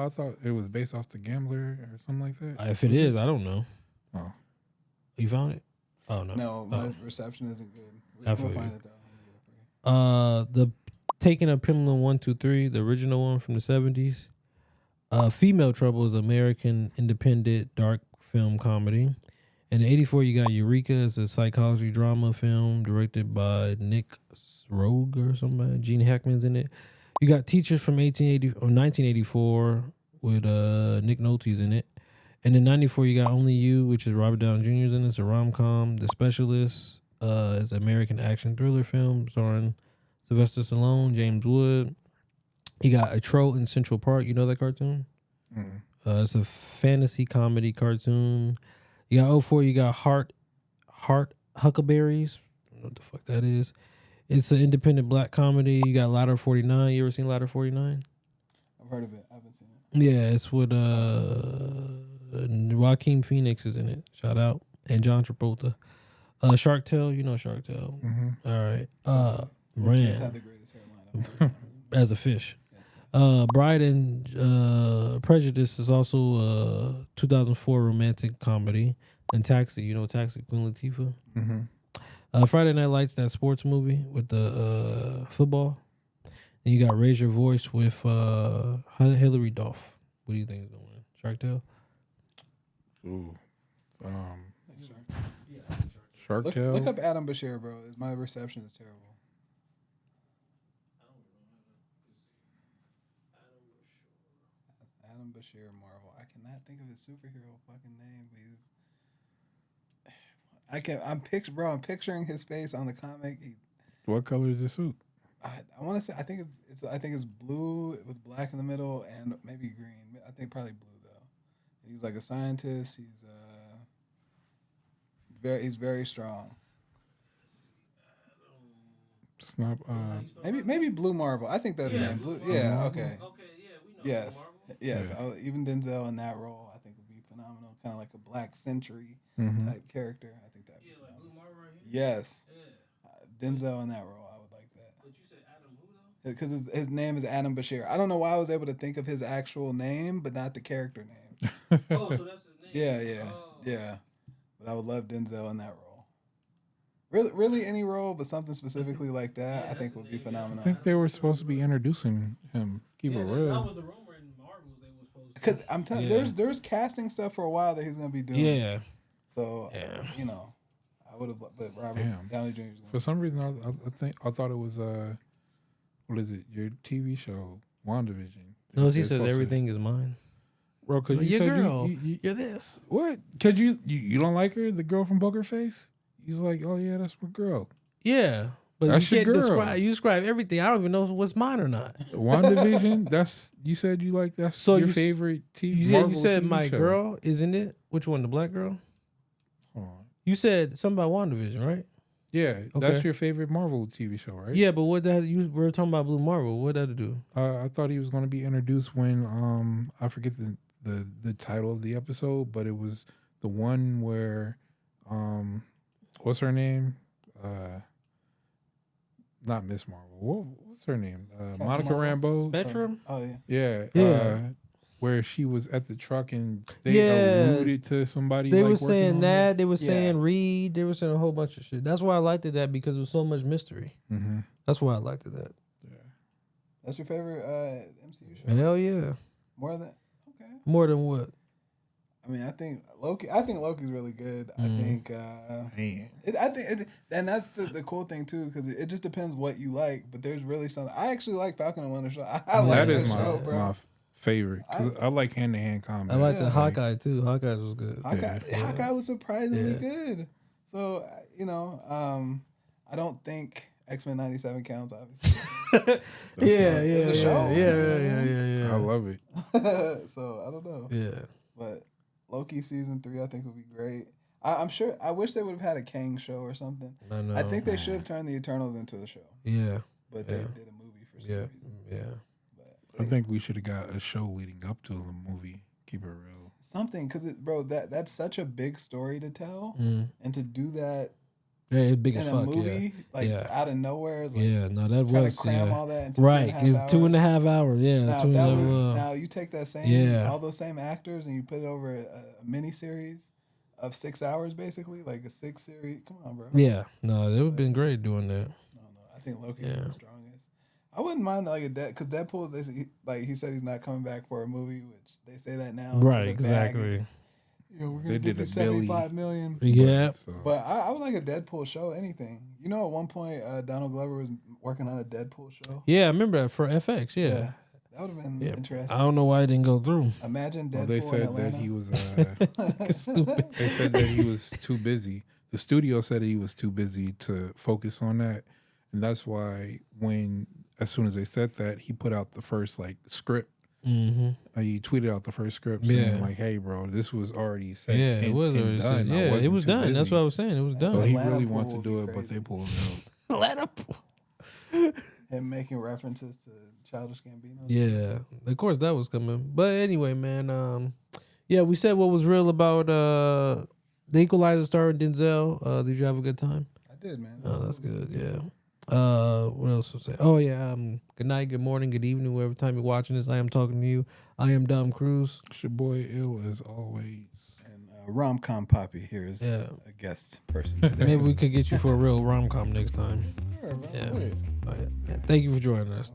I thought it was based off The Gambler or something like that. If it is, I don't know. Oh. You found it? Oh no. No, my reception isn't good. I We'll feel find you. it though. The Taking of Pullman 1, 2, 3, the original one from the 70s. Female Trouble is an American independent dark film comedy. In 84, you got Eureka. It's a psychology drama film directed by Nick Rogue or somebody. Gene Hackman's in it. You got Teachers from 1984 with Nick Nolte's in it. And in 94, you got Only You, which is Robert Downey Jr.'s in it. It's a rom-com. The Specialist is an American action thriller film starring Sylvester Stallone, James Wood. You got A Troll in Central Park. You know that cartoon? It's a fantasy comedy cartoon. You got 04, you got Heart Huckleberries. I don't know what the fuck that is. It's an independent black comedy. You got Ladder 49. You ever seen Ladder 49? I've heard of it. I haven't seen it. Yeah, it's with Joaquin Phoenix is in it. Shout out. And John Travolta. Shark Tale, you know Shark Tale. All right. Will Smith had Brand the greatest hairline. as a fish. Bride and Prejudice is also a 2004 romantic comedy. And Taxi, you know Taxi, Queen Latifah. Mm-hmm. Friday Night Lights, that sports movie with the football. And you got Raise Your Voice with Hilary Duff. What do you think is going to win? Shark Tale? Ooh. Shark Tale. Look up Adam Bashir, bro. My reception is terrible. Adam Bashir Marvel. I cannot think of his superhero fucking name, but I'm picturing his face on the comic. What color is the suit? I want to say I think it's blue with black in the middle and maybe green. I think probably blue though. He's like a scientist. He's very strong. It's not. Maybe Blue Marvel. I think that's the name. Blue. Yeah. Okay. Okay, yeah, we know. Yes. Marvel. Yes. Yeah. Even Denzel in that role, I think would be phenomenal. Kind of like a Black Century type character. I think that. Yeah, like Blue Marvel right here. Yes. Yeah. Denzel in that role, I would like that. But you said Adam who though? Because his name is Adam Bashir. I don't know why I was able to think of his actual name, but not the character name. Oh, so that's his name. Yeah. But I would love Denzel in that role. Really any role, but something specifically like that, I think would be phenomenal. I think they were supposed to be introducing him. Keep it real. That was the rumor in Marvels they were supposed to. Because I'm telling you, there's casting stuff for a while that he's going to be doing. Yeah. So, I would have, but Robert Downey Jr. For some reason, I thought it was what is it? Your TV show, WandaVision. No, he said everything is mine. Bro, because you your said girl, you're this. What? Cause you don't like her, the girl from Poker Face? He's like, oh yeah, that's my girl. Yeah, but That's you your can't girl. describe everything. I don't even know what's mine or not. WandaVision. You said you like that's So your you favorite TV. You said TV my show. girl, isn't it? Which one? The black girl? Hold on. You said something about WandaVision, right? Yeah, Okay. that's your favorite Marvel TV show, right? Yeah, but what that we were talking about Blue Marvel. What that to do? I thought he was going to be introduced when I forget the title of the episode, but it was the one where what's her name? Not Miss Marvel. What's her name? Monica Rambeau. Spectrum? Oh, yeah. Yeah. Yeah. Where she was at the truck and they alluded to somebody. They like were saying working on that. it. They were saying Reed. They were saying a whole bunch of shit. That's why I liked it that because there was so much mystery. Mm-hmm. That's why I liked it that. Yeah. That's your favorite MCU show? Hell yeah. More than okay. More than what? I mean, I think Loki's really good. I think, Man. and that's the cool thing too, because it just depends what you like. But there's really something. I actually like Falcon and Winter Soldier. I like That is show, bro. my favorite because I like hand-to-hand combat. I like the Hawkeye too. Hawkeye was good. Hawkeye was surprisingly good. So I don't think X-Men 97 counts, obviously. It's a show. Yeah. I love it. So I don't know. Yeah. But Loki season 3, I think would be great. I'm sure. I wish they would have had a Kang show or something. I know. I think they should have turned the Eternals into a show. Yeah. But they did a movie for some reason. Yeah. I think we should have got a show leading up to the movie. Keep it real. Something, because that's such a big story to tell, and to do that Yeah, it's big in as a fuck. movie, out of nowhere, is like No, that trying was to cram all that into right. 2.5 It's hours. 2.5 hours. Yeah, Now you take that same all those same actors and you put it over a mini series of 6 hours, basically, like a 6 series. Come on, bro. Yeah, no, it would have been great doing that. No, I think Loki is the strongest. I wouldn't mind like a because Deadpool, he said he's not coming back for a movie, which they say that now. Right, exactly. We're gonna give you $75 million. Yeah, but I would like a Deadpool show. Anything, at one point Donald Glover was working on a Deadpool show. Yeah, I remember that for FX. Yeah. That would have been interesting. I don't know why it didn't go through. Imagine Deadpool. Well, they said in Atlanta. that he was Stupid. They said that he was too busy. The studio said he was too busy to focus on that, and that's why as soon as they said that, he put out the first script. Mm-hmm. He tweeted out the first script saying "Hey, bro, this was already set. Yeah, and, it was and already done. set. Yeah, it was done. Busy. That's what I was saying. It was done. So he Atlanta really pool wanted to will do be it, but crazy. they pulled it out. Atlanta. Him making references to Childish Gambino. Yeah, of course that was coming. But anyway, man. We said what was real about The Equalizer starring Denzel. Did you have a good time? I did, man. Oh, that's good. Yeah. What else was it? Oh yeah. Good night, good morning, good evening, whatever time you're watching this. I am talking to you. I am Dom Cruz. It's your boy Ill as always. And Romcompapi here is a guest person today. Maybe we could get you for a real rom-com next time. Sure, Yeah. Thank you for joining us.